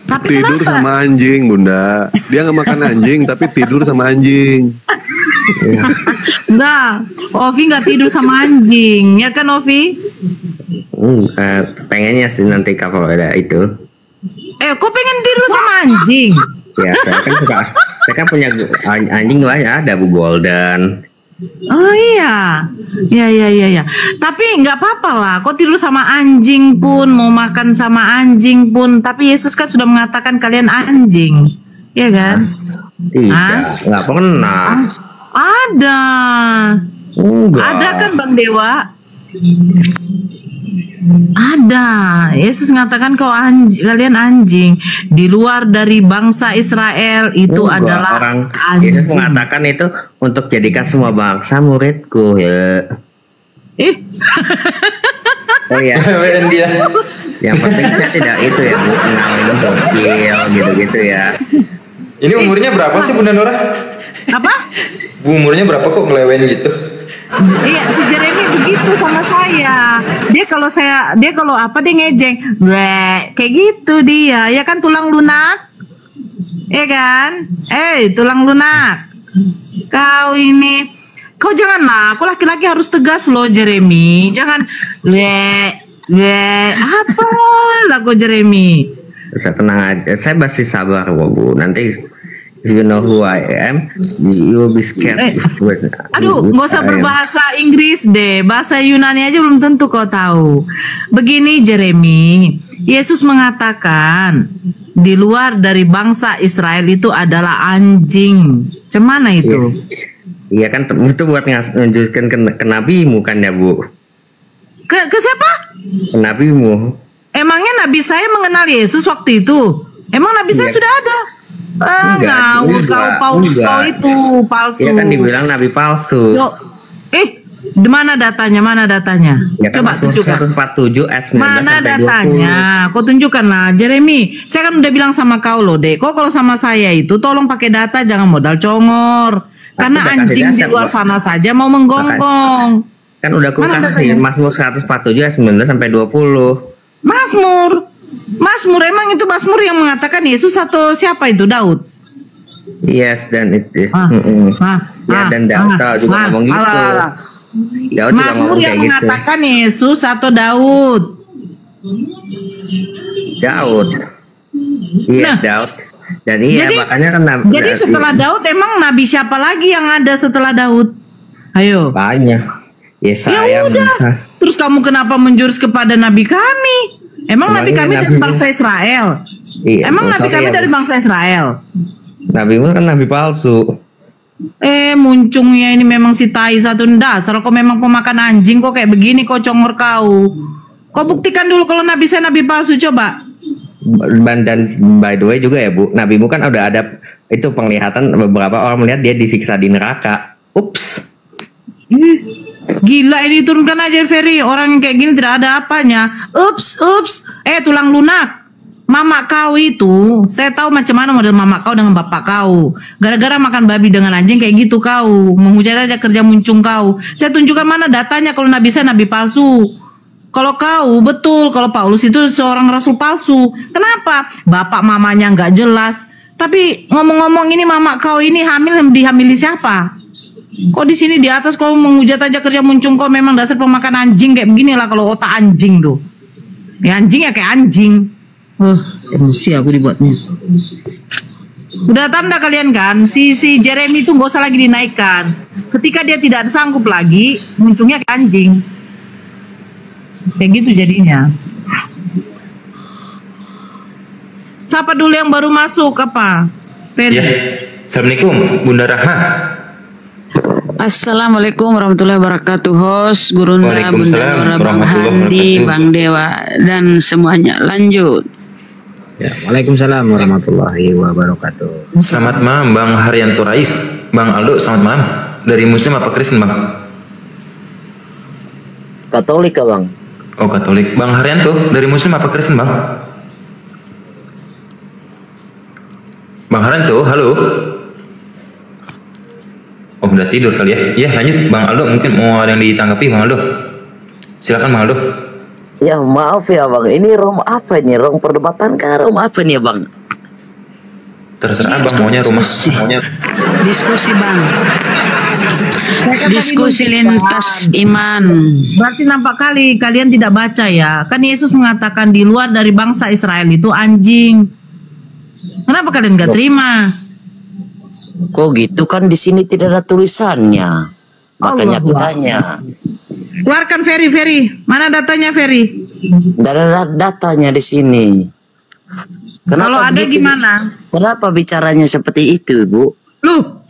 Tapi tidur kenapa? sama anjing, Bunda. Dia nggak makan anjing tapi tidur sama anjing. Enggak, Ovi nggak tidur sama anjing, ya kan Ovi? Pengennya sih nanti kalau ada itu. Kok pengen tidur sama anjing? Ya, saya kan punya anjing lah ya, ada Bu Golden. Oh iya, ya. Tapi nggak apa-apa lah. Kok tidur sama anjing pun, mau makan sama anjing pun. Tapi Yesus kan sudah mengatakan kalian anjing, ya kan? Tidak, nggak pernah. Ada. Enggak. Ada kan Bang Dewa? Ada. Yesus mengatakan kalian anjing. Di luar dari bangsa Israel itu adalah orang anjing. Yesus mengatakan itu untuk jadikan semua bangsa muridku ya. Oh ya. dia. Yang penting saya tidak itu ya, Bu, ngawin bokil gitu-gitu ya. Ini umurnya berapa sih Bunda Nora? Apa? Bu, umurnya berapa kok ngelewen gitu? Iya, si Jeremy begitu sama saya. Dia kalau apa dia ngejeng, bleh, kayak gitu dia. Ya kan tulang lunak, ya kan? Tulang lunak. Kau janganlah. Kau laki-laki harus tegas loh, Jeremy. Jangan, apa lah kau Jeremy? Saya tenang aja. Saya masih sabar kok, Bu. Nanti if you know who I am, you will be scared. Aduh, nggak usah berbahasa Inggris deh. Bahasa Yunani aja belum tentu kau tahu. Begini Jeremy, Yesus mengatakan di luar dari bangsa Israel itu adalah anjing. Cemana itu? Iya kan, itu buat nunjukkan ke nabimu kan ya, Bu? Ke siapa? Ke nabimu. Emangnya nabi saya mengenal Yesus waktu itu? Emang nabi saya sudah ada? Ngawur kau, Paulus kau itu palsu. Iya kan dibilang nabi palsu. Di mana datanya? Ya kan, Coba tunjukkan. 147 ayat 19 Mana sampai datanya? 20. Kau tunjukkan lah, Jeremy. Saya kan udah bilang sama kau loh, Dek. Kau kalau sama saya itu tolong pakai data, jangan modal congor. Karena anjing di luar sana saja mau menggonggong. Kan udah aku kasih Mazmur 147 ayat 19 sampai 20. Mazmur emang itu Mazmur yang mengatakan Yesus atau siapa itu? Daud? Yes, dan itu. Dan Daud juga ngomong gitu. Daud juga Mazmur ngomong yang kayak gitu. mengatakan Yesus atau Daud? Daud. Iya, Daud. Dan iya, makanya kan jadi setelah Daud emang nabi siapa lagi yang ada setelah Daud? Ayo. Banyak. Ya udah. Terus kamu kenapa menjurus kepada nabi kami? Emang nabi kami dari bangsa Israel? Iya, emang nabi kami dari bangsa Israel? Nabimu kan nabi palsu. Muncungnya ini memang si tai satu dasar. Kok memang pemakan anjing kok kayak begini, kok congor kau. Kau buktikan dulu kalau nabi saya nabi palsu, coba. Dan by the way juga ya, Bu, nabimu kan udah ada itu penglihatan, beberapa orang melihat dia disiksa di neraka. Ups. Gila, ini turunkan aja Ferry. Orang kayak gini tidak ada apanya. Ups. Tulang lunak. Mama kau itu, saya tahu macam mana model mama kau dengan bapak kau. Gara-gara makan babi dengan anjing kayak gitu kau. Menghujat aja kerja muncung kau. Saya tunjukkan mana datanya kalau nabi saya nabi palsu. Kalau kau betul, kalau Paulus itu seorang rasul palsu. Kenapa? Bapak mamanya nggak jelas. Tapi ngomong-ngomong ini mama kau ini dihamili siapa? Kok di sini di atas kau menghujat aja kerja muncung, kau memang dasar pemakan anjing kayak beginilah kalau otak anjing tuh. Ya anjing ya kayak anjing. Emosi aku dibuatnya. Udah tanda kalian kan, si Jeremy itu nggak usah lagi dinaikkan. Ketika dia tidak sanggup lagi, muncungnya kayak anjing. Kayak gitu jadinya. Siapa dulu yang baru masuk apa? Ferry. Ya. Assalamualaikum Bunda Rahma. Assalamualaikum warahmatullahi wabarakatuh. Host, Gurunda, Bunda Nora, Bang Handi, Bang Dewa, dan semuanya. Lanjut. Ya, Waalaikumsalam warahmatullahi wabarakatuh. Selamat malam Bang Haryanto Rais. Bang Aldo, selamat malam. Dari Muslim apa Kristen Bang? Katolik Bang. Oh Katolik. Bang Haryanto, dari Muslim apa Kristen Bang? Bang Haryanto, halo. Oh udah tidur kali ya. Iya lanjut Bang Aldo, mungkin mau ada yang ditanggapi Bang Aldo. Silakan Bang Aldo. Ya maaf ya Bang, ini room apa nih? Room perdebatan kah? Room apa nih Bang? Terserah Bang, maunya rumah. Maunya Diskusi Bang. Diskusi lintas iman. Berarti nampak kali kalian tidak baca ya. Kan Yesus mengatakan di luar dari bangsa Israel itu anjing. Kenapa kalian gak terima? Kok gitu, kan di sini tidak ada tulisannya. Makanya aku tanya. Keluarkan Ferry. Mana datanya Ferry? Tidak ada datanya di sini. Kalau ada gimana? Kenapa bicaranya seperti itu, Bu? Loh,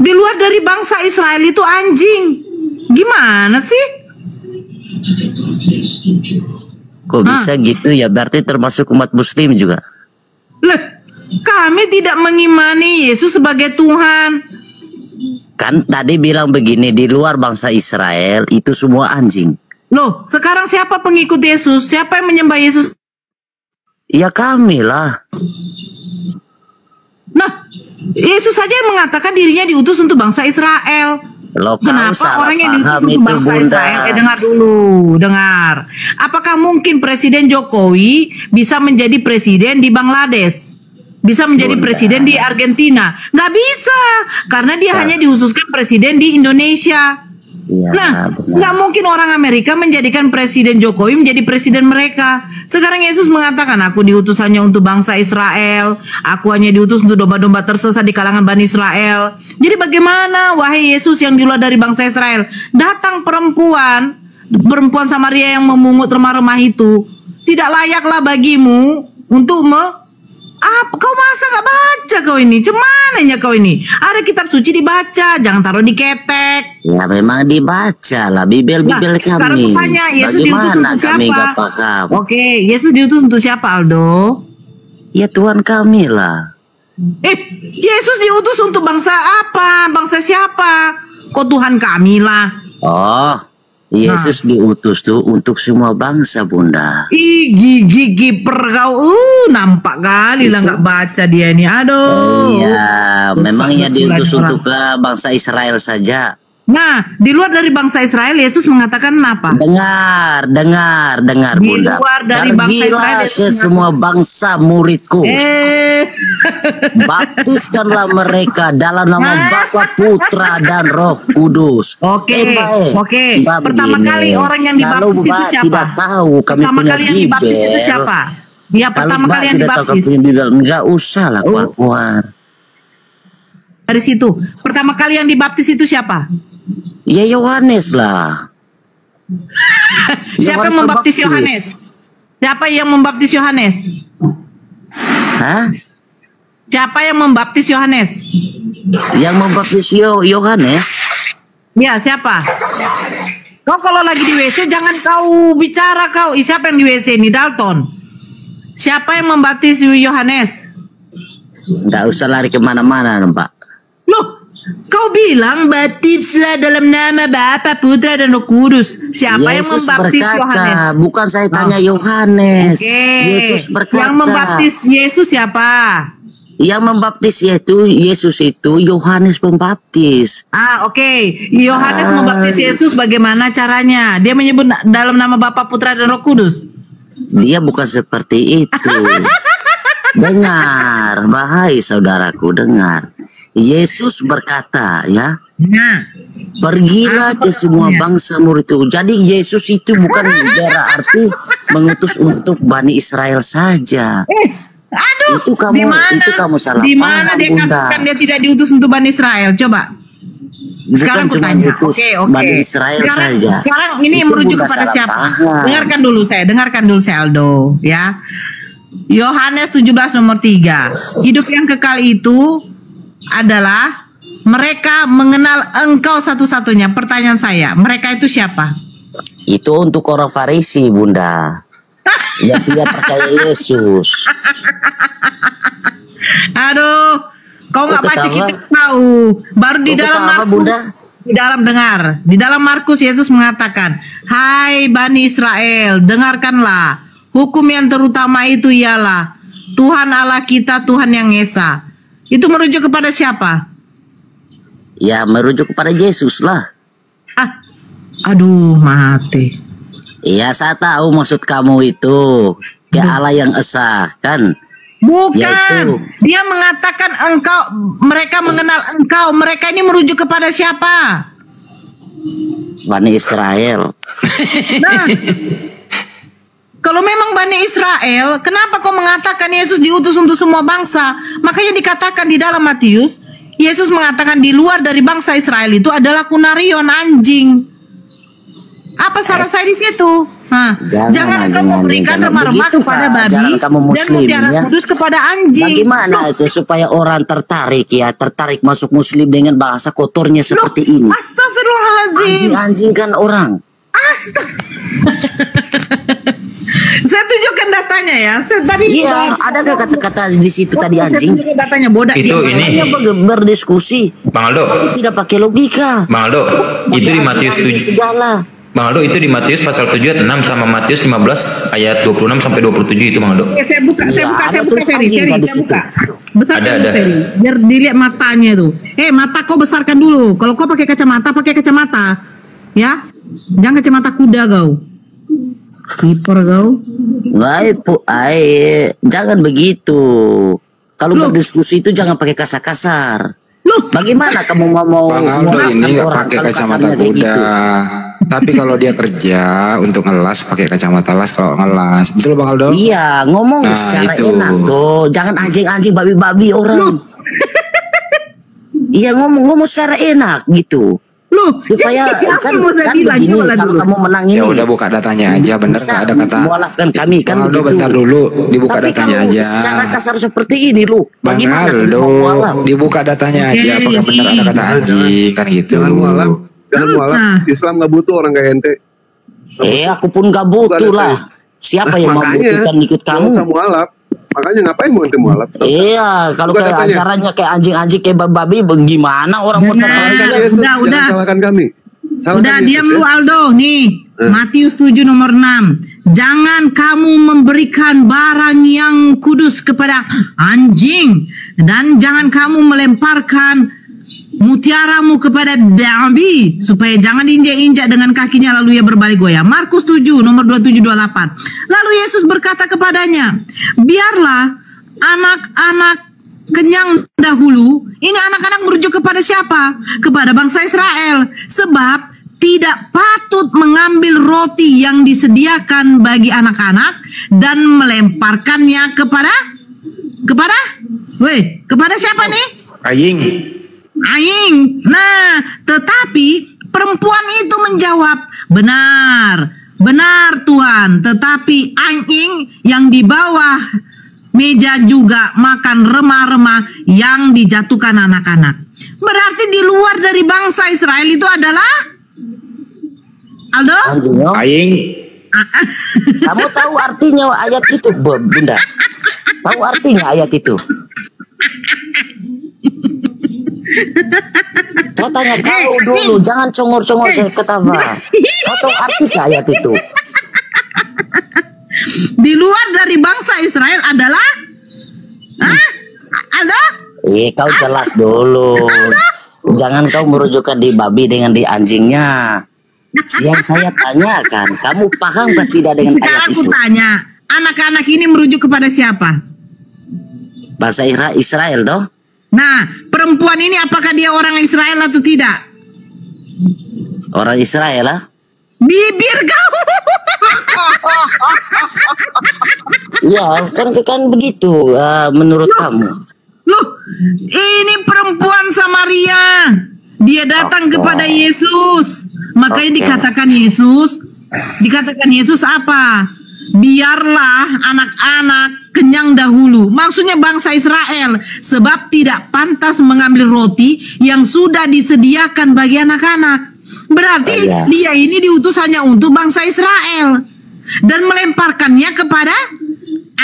di luar dari bangsa Israel itu anjing. Gimana sih? Kok bisa gitu ya? Berarti termasuk umat muslim juga. Loh, kami tidak mengimani Yesus sebagai Tuhan. Kan tadi bilang begini, di luar bangsa Israel itu semua anjing. Loh, sekarang siapa pengikut Yesus? Siapa yang menyembah Yesus? Ya kami lah. Nah, Yesus saja yang mengatakan dirinya diutus untuk bangsa Israel. Loh, kenapa orang yang diutus untuk bangsa Israel? Dengar dulu, dengar. Apakah mungkin Presiden Jokowi bisa menjadi presiden di Bangladesh? Bisa menjadi presiden di Argentina? Nggak bisa, karena dia hanya dihususkan presiden di Indonesia. Ya, nah, nggak mungkin orang Amerika menjadikan Presiden Jokowi menjadi presiden mereka. Sekarang Yesus mengatakan, aku diutus hanya untuk bangsa Israel. Aku hanya diutus untuk domba-domba tersesat di kalangan Bani Israel. Jadi bagaimana, wahai Yesus yang di luar dari bangsa Israel? Datang perempuan Samaria yang memungut remah-remah itu. Tidak layaklah bagimu untuk kau masa gak baca kau ini? Cemananya kau ini? Ada kitab suci dibaca, jangan taruh di ketek. Ya memang dibaca lah Bibel-Bibel kami. Sekarang tanya, Yesus bagaimana diutus untuk kami siapa? gak paham? Oke, Yesus diutus untuk siapa, Aldo? Ya Tuhan kami lah. Yesus diutus untuk bangsa apa? Bangsa siapa? Kok Tuhan kami lah? Oh, Yesus diutus tuh untuk semua bangsa, Bunda. Ih, gigi kiper kau. Nampak kali lah nggak baca dia ini. Aduh. Iya, memangnya diutus untuk ke bangsa Israel saja. Nah, di luar dari bangsa Israel, Yesus mengatakan apa? Dengar, Bunda. Di luar dari bangsa Pergilah Israel, ke semua bangsa muridku. Baptiskanlah mereka dalam nama Bapa, Putra, dan Roh Kudus. Oke. Pertama kali orang yang dibaptis itu siapa? Tidak tahu kami Pertama punya kali yang dibaptis itu Bibel. siapa? Ya, pertama kali yang dibaptis. Enggak usah lah keluar. Dari situ, pertama kali yang dibaptis itu siapa? Ya Yohanes lah. Siapa yang membaptis Yohanes? Siapa yang membaptis Yohanes? Hah? Siapa yang membaptis Yohanes? Yang membaptis Yohanes? Ya, siapa? Kau kalau lagi di WC jangan kau bicara kau. Siapa yang di WC ini? Dalton. Siapa yang membaptis Yohanes? Nggak usah lari kemana-mana, Pak. Loh, kau bilang baptislah dalam nama Bapa, Putra, dan Roh Kudus. Siapa yang Yesus membaptis berkata, Yohanes? bukan saya tanya Yohanes. Yesus berkata. Yang membaptis Yesus siapa? Yang membaptis Yesus itu Yohanes Pembaptis. Oke. Yohanes membaptis Yesus bagaimana caranya? Dia menyebut dalam nama Bapa, Putra, dan Roh Kudus. Dia bukan seperti itu. Dengar, bahaya saudaraku, dengar. Yesus berkata, ya, pergilah ke semua bangsa muridku. Jadi Yesus itu bukan berarti mengutus untuk Bani Israel saja. Aduh, itu kamu salah di mana paham, dia Bunda. katakan dia tidak diutus untuk Bani Israel? Coba. Sekarang Bukan cuma kutanya. utus Bani Israel saja. Sekarang ini Itu merujuk Bunda kepada salah siapa? paham. Dengarkan dulu saya Aldo, ya. Yohanes 17 nomor 3. Hidup yang kekal itu adalah mereka mengenal Engkau satu-satunya. Pertanyaan saya, mereka itu siapa? Itu untuk orang Farisi, Bunda. Yang tidak percaya Yesus. Aduh, kau nggak baca kitab tahu. Baru di dalam Markus, Bunda? Di dalam Markus Yesus mengatakan, "Hai Bani Israel, dengarkanlah. Hukum yang terutama itu ialah Tuhan Allah kita, Tuhan yang Esa." Itu merujuk kepada siapa? Ya, merujuk kepada Yesus lah. Aduh, mati. Iya, saya tahu maksud kamu itu ke Allah yang Esa, kan? Bukan. Yaitu Dia mengatakan mereka mengenal engkau. Mereka ini merujuk kepada siapa? Bani Israel. Nah, kalau memang Bani Israel, kenapa kau mengatakan Yesus diutus untuk semua bangsa? Makanya dikatakan di dalam Matius, Yesus mengatakan di luar dari bangsa Israel itu adalah kunarion, anjing. Apa salah saya di situ? Nah, jangan kamu memberikan remah-remah kepada babi jangan kamu muslim, dan mutiara ya. kudus kepada anjing. Bagaimana itu supaya orang tertarik masuk muslim dengan bahasa kotornya seperti ini? Astagfirullahaladzim. Anjing kan orang. Saya tunjukkan datanya ya. Iya, adakah kata-kata di situ tadi anjing? Datanya bodak. Itu ini berdiskusi. Bang Aldo. Tapi tidak pakai logika. Bang Aldo, itu di Matius 7. Segala. Bang Aldo, itu di Matius pasal 7 ayat 6 sama Matius 15 ayat 26 sampai 27 itu Bang Aldo. Oke, saya buka Ferry, saya buka. Besarkan Ada. Ferry, biar dilihat matanya tuh. Mata kau besarkan dulu. Kalau kau pakai kacamata. Ya. Jangan kacamata kuda kau. Kiper kau. Jangan begitu. Kalau berdiskusi itu jangan pakai kasar-kasar. Bagaimana kamu mau Bang Aldo ini nggak pakai kacamata kuda. Tapi kalau dia kerja untuk ngelas pakai kacamata las kalau ngelas. Betul Bang Aldo? Iya, ngomong secara enak tuh. Jangan anjing-anjing babi-babi orang. Iya, ngomong secara enak gitu. Supaya kan begini, kalau kamu menang ini. Ya udah buka datanya aja, bener nggak ada kata. Mualafkan kami kan Bang Aldo begitu. bentar dulu, dibuka Tapi datanya kalau aja. secara kasar seperti ini lu, Bang bagaimana kamu Aldo, mau mualaf? dibuka datanya aja. Apakah benar ada kata anjing kan gitu? Jangan mualaf. Islam nggak butuh orang kayak ente. Aku pun gak butuh lah. Siapa yang membutuhkan ikut kamu? Nggak usah mualaf. Makanya ngapain mau ente mualaf? Iya, kalau kayak acaranya kayak anjing-anjing kayak babi, bagaimana orang mau tertarik? Udah. Salahkan kami. Udah diam lu Aldo. Nih, Matius 7 nomor 6. Jangan kamu memberikan barang yang kudus kepada anjing, dan jangan kamu melemparkan mutiaramu kepada babi, supaya jangan diinjak-injak dengan kakinya lalu ia berbalik goyah. Markus 7 nomor 27-28. Lalu Yesus berkata kepadanya, biarlah anak-anak kenyang dahulu. Ini anak-anak merujuk kepada siapa? Kepada bangsa Israel. Sebab tidak patut mengambil roti yang disediakan bagi anak-anak dan melemparkannya kepada siapa nih? Aing. Nah, tetapi perempuan itu menjawab, benar Tuhan, tetapi anjing yang di bawah meja juga makan remah-remah yang dijatuhkan anak-anak. Berarti di luar dari bangsa Israel itu adalah Aldo? Aing. Kamu tahu artinya ayat itu, Bunda? Tahu artinya ayat itu? Saya tanya kau dulu, jangan congor-congor saya ketawa. Kau tahu arti ayat itu? Di luar dari bangsa Israel adalah Aldo? Kau jelas dulu. Jangan kau merujukkan di babi dengan di anjingnya. Yang saya tanyakan, kamu paham gak tidak dengan ayat itu? Sekarang aku tanya, anak-anak ini merujuk kepada siapa? Bahasa Israel toh? Nah, perempuan ini apakah dia orang Israel atau tidak? Orang Israel lah. Bibir kau. Ya, kan begitu menurut kamu. Loh, ini perempuan Samaria. Dia datang kepada Yesus. Makanya dikatakan Yesus apa? Biarlah anak-anak kenyang dahulu. Maksudnya bangsa Israel, sebab tidak pantas mengambil roti yang sudah disediakan bagi anak-anak. Berarti dia ini diutus hanya untuk bangsa Israel dan melemparkannya kepada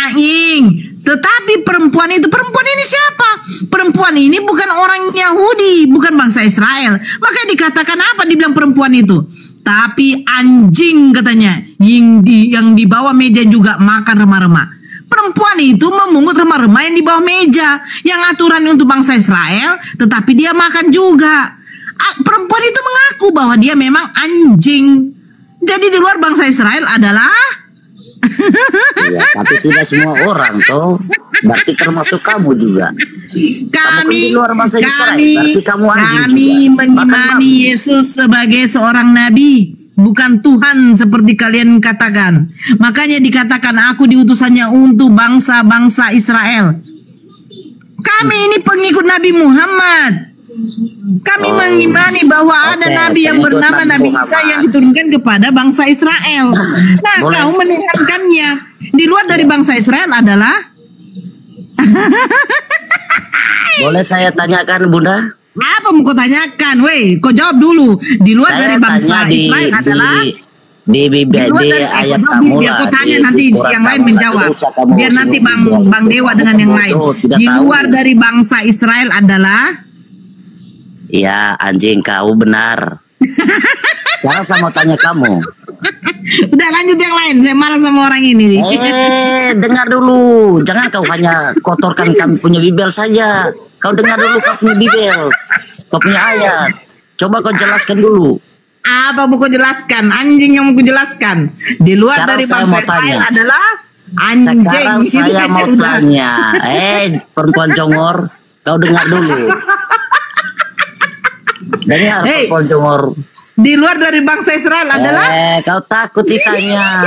anjing. Tetapi perempuan ini siapa? Perempuan ini bukan orang Yahudi, bukan bangsa Israel. Maka dikatakan apa dibilang perempuan itu? Tapi anjing katanya, yang di bawah meja juga makan remah-remah. Perempuan itu memungut remah-remah yang di bawah meja, yang aturan untuk bangsa Israel, tetapi dia makan juga. Perempuan itu mengaku bahwa dia memang anjing. Jadi di luar bangsa Israel adalah tapi tidak semua orang toh. berarti termasuk kamu juga. Kamu kan di luar bangsa Israel, berarti kamu anjing kami juga. mengimani Yesus sebagai seorang nabi, bukan Tuhan seperti kalian katakan. Makanya dikatakan aku diutusannya untuk bangsa-bangsa Israel. Kami ini pengikut Nabi Muhammad. Kami mengimani bahwa ada nabi yang bernama Nabi Isa yang diturunkan kepada bangsa Israel. Nah, kau menekankannya. Di luar dari bangsa Israel adalah boleh saya tanyakan, Bunda? apa mau kau tanyakan? Weh, kau jawab dulu. Di luar dari bangsa Israel adalah di ayat kamu biar lah. kau tanya nanti yang lain menjawab. Biar nanti Bang Dewa dengan yang lain. Di luar dari bangsa Israel adalah ya anjing, kau benar. Sekarang saya mau tanya kamu. Udah lanjut yang lain. Saya marah sama orang ini. Dengar dulu. Jangan kau hanya kotorkan kami punya Bibel saja. Kau dengar dulu kau punya Bibel. Kau punya ayat. Coba kau jelaskan dulu. Apa mau kau jelaskan? Anjing yang mau kau jelaskan. Di luar Sekarang dari saya bangsa mau Israel tanya. adalah anjing. Sekarang saya mau tanya. Perempuan congor, kau dengar dulu. Dengar, perempuan congor. Di luar dari bangsa Israel adalah kau takut ditanya.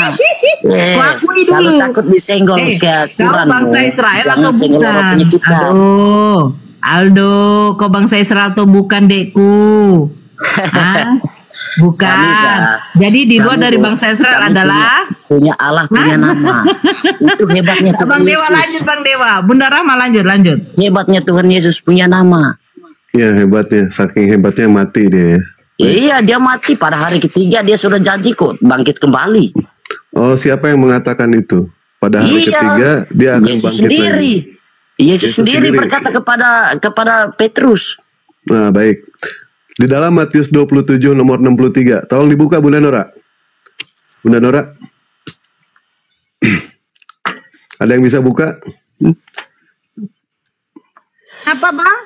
akui dulu. Kalau takut disenggol ke kau Quranmu, bangsa Israel jangan atau senggol bukan? orang punya kita. Aduh, Aldo, kau bangsa Israel atau bukan, dekku? Hah? Bukan. Jadi di luar dari bangsa Israel adalah punya Allah, punya nama. Itu hebatnya Tuhan Bang Dewa Yesus. lanjut, Bang Dewa. Bunda Rama lanjut. Hebatnya Tuhan Yesus punya nama. Iya, hebatnya, saking hebatnya mati dia ya. Iya, dia mati pada hari ketiga, dia sudah janji kok bangkit kembali. Oh, siapa yang mengatakan itu? Pada hari ketiga dia akan Yesus bangkit sendiri. lagi. Yesus sendiri berkata kepada Petrus. Nah, baik. Di dalam Matius 27 nomor 63. Tolong dibuka Bunda Nora. Bunda Nora. Ada yang bisa buka? Apa, Bang?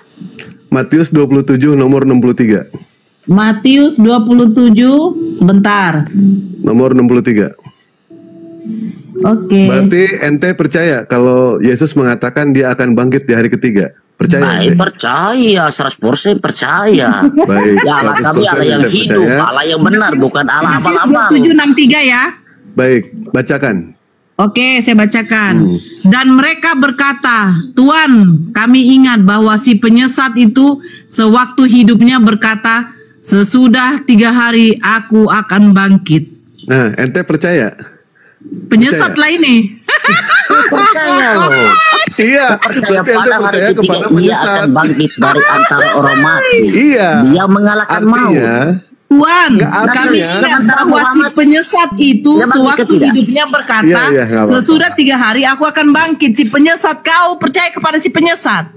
Matius 27 nomor 63. Matius 27 sebentar. Nomor 63. Oke. Berarti ente percaya kalau Yesus mengatakan dia akan bangkit di hari ketiga? Percaya? Baik, percaya, 100% percaya. Baik, Ya Allah kami Allah yang ente hidup, percaya. Allah yang benar, bukan Allah Matius abal-abal. 27:63 ya. Baik, bacakan. Oke, saya bacakan. Dan mereka berkata, Tuan, kami ingat bahwa si penyesat itu sewaktu hidupnya berkata, sesudah 3 hari aku akan bangkit. Nah, ente percaya? Penyesat lah ini. Percaya loh. Iya, Percaya berarti ente pada hari percaya ketiga kepada ia penyesat. akan bangkit dari antara orang mati. Iya. Dia mengalahkan maut. Tuan, Nggak, kami artinya- ingat Sementara bahwa si Muhammad penyesat itu dia bangkit sewaktu tidak? hidupnya berkata, Iya, nggak apa-apa. sesudah 3 hari aku akan bangkit. Si penyesat, kau percaya kepada si penyesat?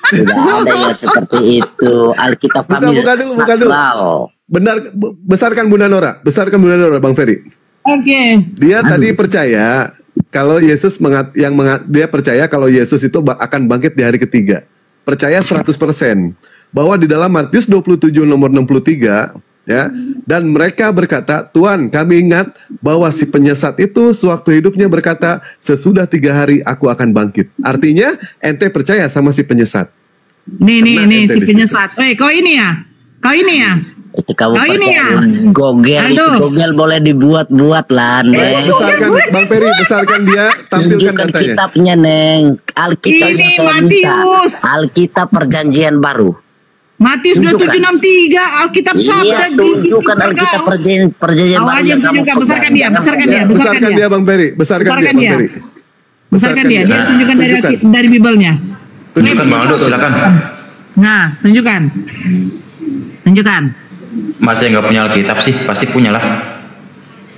Tidak ada yang seperti itu. Alkitab kami Buka dulu. sakral. Benar, besarkan Bunda Nora, Bang Ferry. Oke. Dia tadi percaya kalau Yesus dia percaya kalau Yesus itu akan bangkit di hari ketiga. Percaya 100%. Bahwa di dalam Matius 27 nomor 63 ya, dan mereka berkata, Tuhan, kami ingat bahwa si penyesat itu sewaktu hidupnya berkata, sesudah 3 hari aku akan bangkit. Artinya ente percaya sama si penyesat. Nih ente si di penyesat. Weh, kau ini ya? Itu kamu Kau ini percaya ya? Mas Gogel itu Aduh. Gogel boleh dibuat-buat lah Neng. Besarkan Bang Ferry, besarkan dia, tampilkan Tunjukkan katanya. kitabnya Neng. Alkitab Ini yang saya minta. Matius. Alkitab perjanjian baru. Matius Tunjukkan. 27:63 Alkitab Iya, sabda tunjukkan Alkitab perjanjian baru yang kamu tunjukkan, besarkan pegang. dia, Besarkan dia Bang Ferry, besarkan dia Bang Ferry. Besarkan dia, dia tunjukkan dari Bibelnya. Tunjukkan Bang Aldo, silakan. Nah, tunjukkan. Masa yang nggak punya Alkitab sih? Pasti punya lah.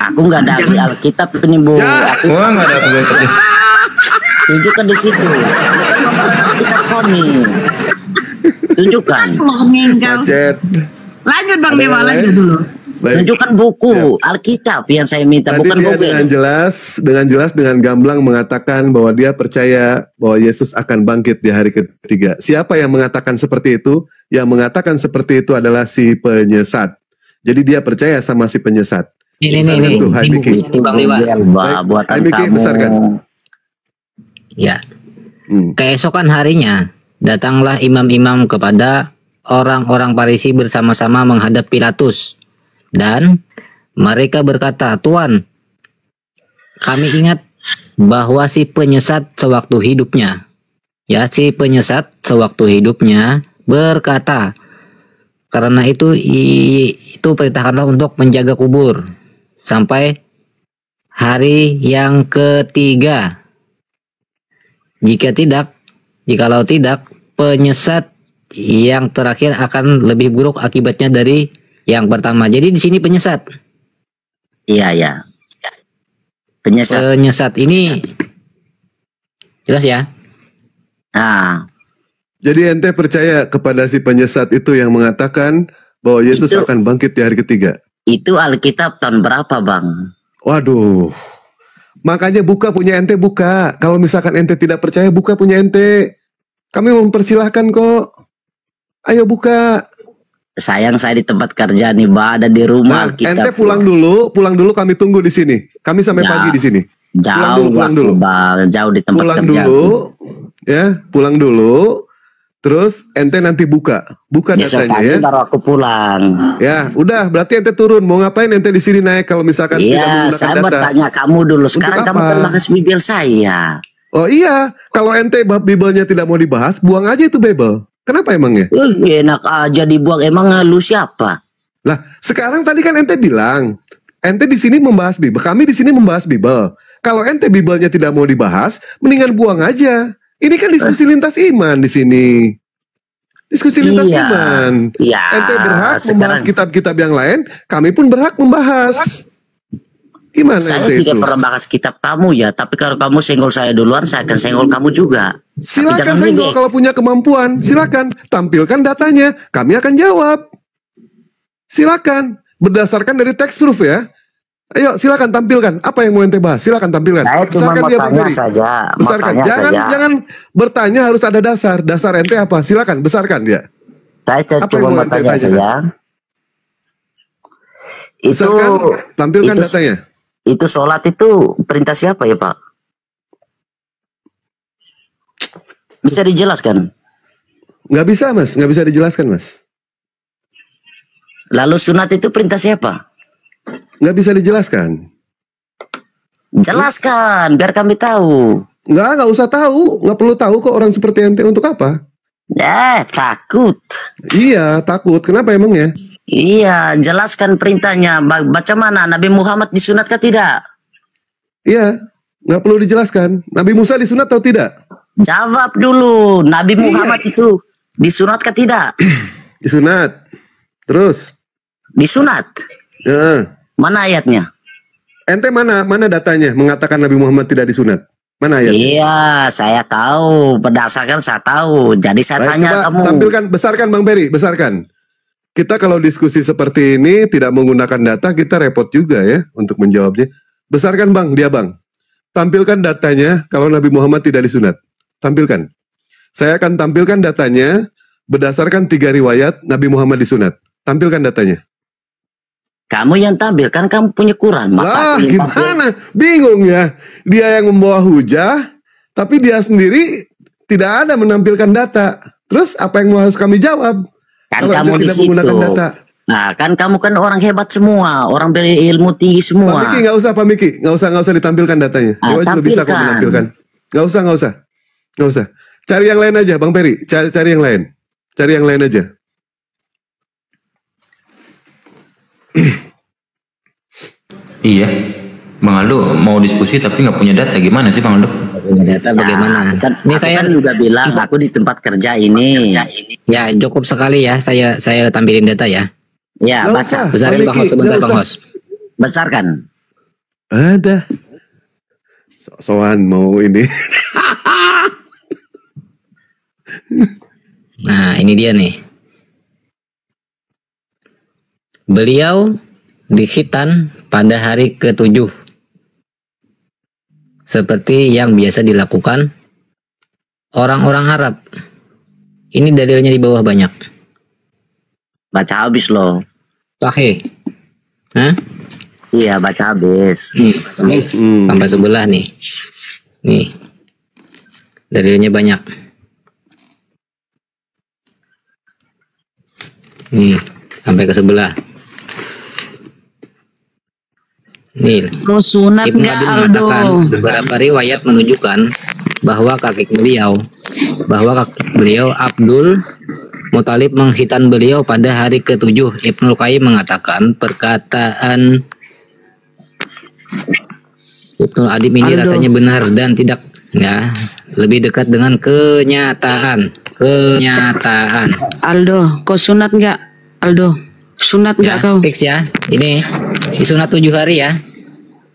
Aku nggak ada Alkitab ini Bu. Aku nggak ada Alkitab sih. Tunjukkan di situ. Alkitab kami. Tunjukkan. Lanjut Bang Dewa, lanjut dulu. Tunjukkan buku Alkitab yang saya minta, Tadi bukan dia Google. dengan gamblang mengatakan bahwa dia percaya bahwa Yesus akan bangkit di hari ketiga. Siapa yang mengatakan seperti itu? Yang mengatakan seperti itu adalah si penyesat. Jadi dia percaya sama si penyesat. Ini Hai Miki. itu Google, Mbak, buatan Hai Miki, kamu. besarkan. Ya. Keesokan harinya, datanglah imam-imam kepada orang-orang Farisi bersama-sama menghadap Pilatus. Dan mereka berkata, "Tuan, kami ingat bahwa si penyesat sewaktu hidupnya." Ya, si penyesat sewaktu hidupnya berkata, "Karena itu perintahkanlah untuk menjaga kubur sampai hari yang ketiga. Jikalau tidak, penyesat yang terakhir akan lebih buruk akibatnya dari yang pertama." Jadi di sini penyesat. Iya, ya. Penyesat ini jelas ya. Jadi ente percaya kepada si penyesat itu yang mengatakan bahwa Yesus akan bangkit di hari ketiga? Itu Alkitab tahun berapa, Bang? Waduh. Makanya buka punya ente, buka. Kalau misalkan ente tidak percaya, buka punya ente. Kami mempersilahkan kok. Ayo buka. Sayang saya di tempat kerja nih, Mbak, ada di rumah. Nah, ente pulang dulu kami tunggu di sini. Kami sampai pagi di sini. Pulang dulu. Bang, jauh di tempat kerja. Pulang dulu. Terus ente nanti buka datanya ya. Baru aku pulang. Ya, udah berarti ente turun. Mau ngapain ente di sini naik kalau misalkan tidak menggunakan data? Saya bertanya kamu dulu. Sekarang kamu kan bahas Bible saya. Oh iya, kalau ente Biblenya tidak mau dibahas, buang aja itu Bible. Kenapa emangnya? Enak aja dibuang. Emang lu siapa? Lah, sekarang tadi kan ente bilang, ente di sini membahas Bible. Kami di sini membahas Bible. Kalau ente Biblenya tidak mau dibahas, mendingan buang aja. Ini kan diskusi lintas iman di sini. Diskusi lintas iman. Iya. Ente berhak membahas kitab-kitab yang lain, kami pun berhak membahas. Gimana saya tidak pernah bahas kitab kamu ya, tapi kalau kamu senggol saya duluan, saya akan senggol kamu juga. Silakan senggol kalau punya kemampuan. Silakan tampilkan datanya, kami akan jawab. Silakan berdasarkan dari text proof ya. Ayo silakan tampilkan apa yang mau ente bahas. Silakan tampilkan. Saya cuma mau tanya saja. Besarkan. Jangan bertanya harus ada dasar. Dasar ente apa? Silakan besarkan dia. Saya cuma mau tanya saja. Tampilkan datanya. Itu sholat itu perintah siapa ya, Pak? Bisa dijelaskan? Nggak bisa, Mas. Nggak bisa dijelaskan, Mas. Lalu sunat itu perintah siapa? Nggak bisa dijelaskan. Jelaskan, biar kami tahu. Nggak usah tahu. Nggak perlu tahu kok orang seperti ente untuk apa. Takut. Iya, takut. Kenapa emangnya? Iya, jelaskan perintahnya. Baca mana? Nabi Muhammad disunat kah tidak? Iya, nggak perlu dijelaskan. Nabi Musa disunat atau tidak? Jawab dulu. Nabi Muhammad itu disunat kah tidak? Disunat. Terus? Disunat. Mana ayatnya? Ente mana datanya mengatakan Nabi Muhammad tidak disunat? Mana ayatnya? Iya, saya tahu. Berdasarkan saya tahu. Jadi saya tanya kamu. Tampilkan, besarkan Bang Peri, besarkan. Kita kalau diskusi seperti ini tidak menggunakan data, kita repot juga ya untuk menjawabnya. Besarkan Bang, dia Bang. Tampilkan datanya kalau Nabi Muhammad tidak disunat. Tampilkan. Saya akan tampilkan datanya berdasarkan 3 riwayat Nabi Muhammad disunat. Tampilkan datanya. Kamu yang tampil, kan kamu punya Quran. Masa gimana? Bingung ya. Dia yang membawa hujah, tapi dia sendiri tidak ada menampilkan data. Terus apa yang harus kami jawab? Kan kamu di situ. Nah, kan kamu kan orang hebat semua, orang berilmu tinggi semua. Pak Miki, nggak usah Pak Miki, nggak usah ditampilkan datanya. Dewa juga bisa kok menampilkan. Nggak usah. Cari yang lain aja, Bang Peri. Cari yang lain. Cari yang lain aja. Iya, Bang Aldo mau diskusi tapi nggak punya data, gimana sih Bang Aldo? Punya data bagaimana? Ini saya kan udah bilang aku di tempat kerja ini. Ya cukup sekali ya, saya tampilin data ya. Ya baca. Besarin Bang Hos, sebentar Bang Hos. Besarkan. Ada. Soan mau ini. Nah ini dia nih. Beliau dikhitan pada hari ke-7 seperti yang biasa dilakukan orang-orang Arab. Ini dalilnya di bawah banyak. Baca habis loh. Sahih. Hah? Iya baca habis. Nih, sampai sebelah nih. Nih. Dalilnya banyak. Nih, sampai ke sebelah. Nih, Kau sunat Ibnu nggak Qabil Aldo? mengatakan beberapa riwayat menunjukkan bahwa kakek beliau Abdul Muthalib menghitan beliau pada hari ke-7. Ibnu Qayyim mengatakan perkataan Ibnu Adim ini Aldo. rasanya benar dan tidak lebih dekat dengan kenyataan. Aldo, kau sunat nggak? Aldo, sunat nggak kau? Fix ya. Ini disunat 7 hari ya.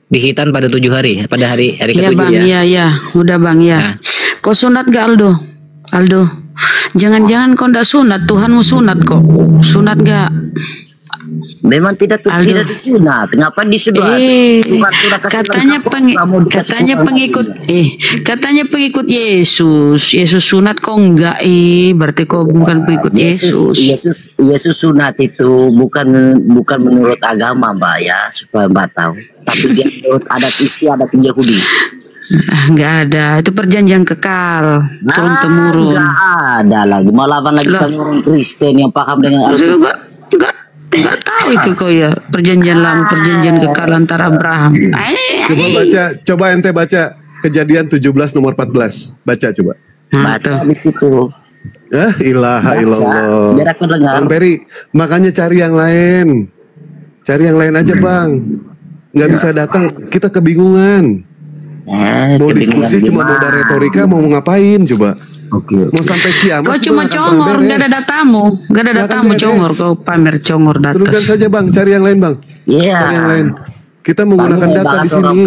Dihitan pada 7 hari, pada hari Iya ke-7 bang, ya. iya, udah bang ya. Kau sunat nggak Aldo? Aldo, jangan-jangan kau ndak sunat, Tuhanmu sunat kok. Sunat nggak? Memang tidak disunat. Ngapa disunat? Bukan sudah kasih Katanya pengikut Yesus. Yesus sunat kok enggak? Berarti kau bukan pengikut Yesus. Yesus sunat itu bukan menurut agama, Mbak ya, supaya Mbak tahu. Tapi dia menurut adat istiadat Yahudi. Enggak ada. Itu perjanjian kekal. Turun temurun. Enggak ada lagi. Malahan lagi kami orang Kristen yang paham dengan Alkitab. Enggak tahu itu kau ya. Perjanjian lama, perjanjian kekal antara Abraham. Coba ente baca Kejadian 17 nomor 14. Baca coba. Baca di situ. Ilaha illallah. Biar aku dengar. Bang Peri, makanya cari yang lain. Cari yang lain aja, Bang. Nggak bisa datang, kita kebingungan. Mau diskusi cuma modal retorika, mau ngapain coba? Mau sampai kiamat. Kau cuma congor, gak ada datamu. Gak ada datamu congor, kau pamer congor data. Teruskan saja Bang, cari yang lain Bang. Iya. Cari yang lain. Kita menggunakan data di sini.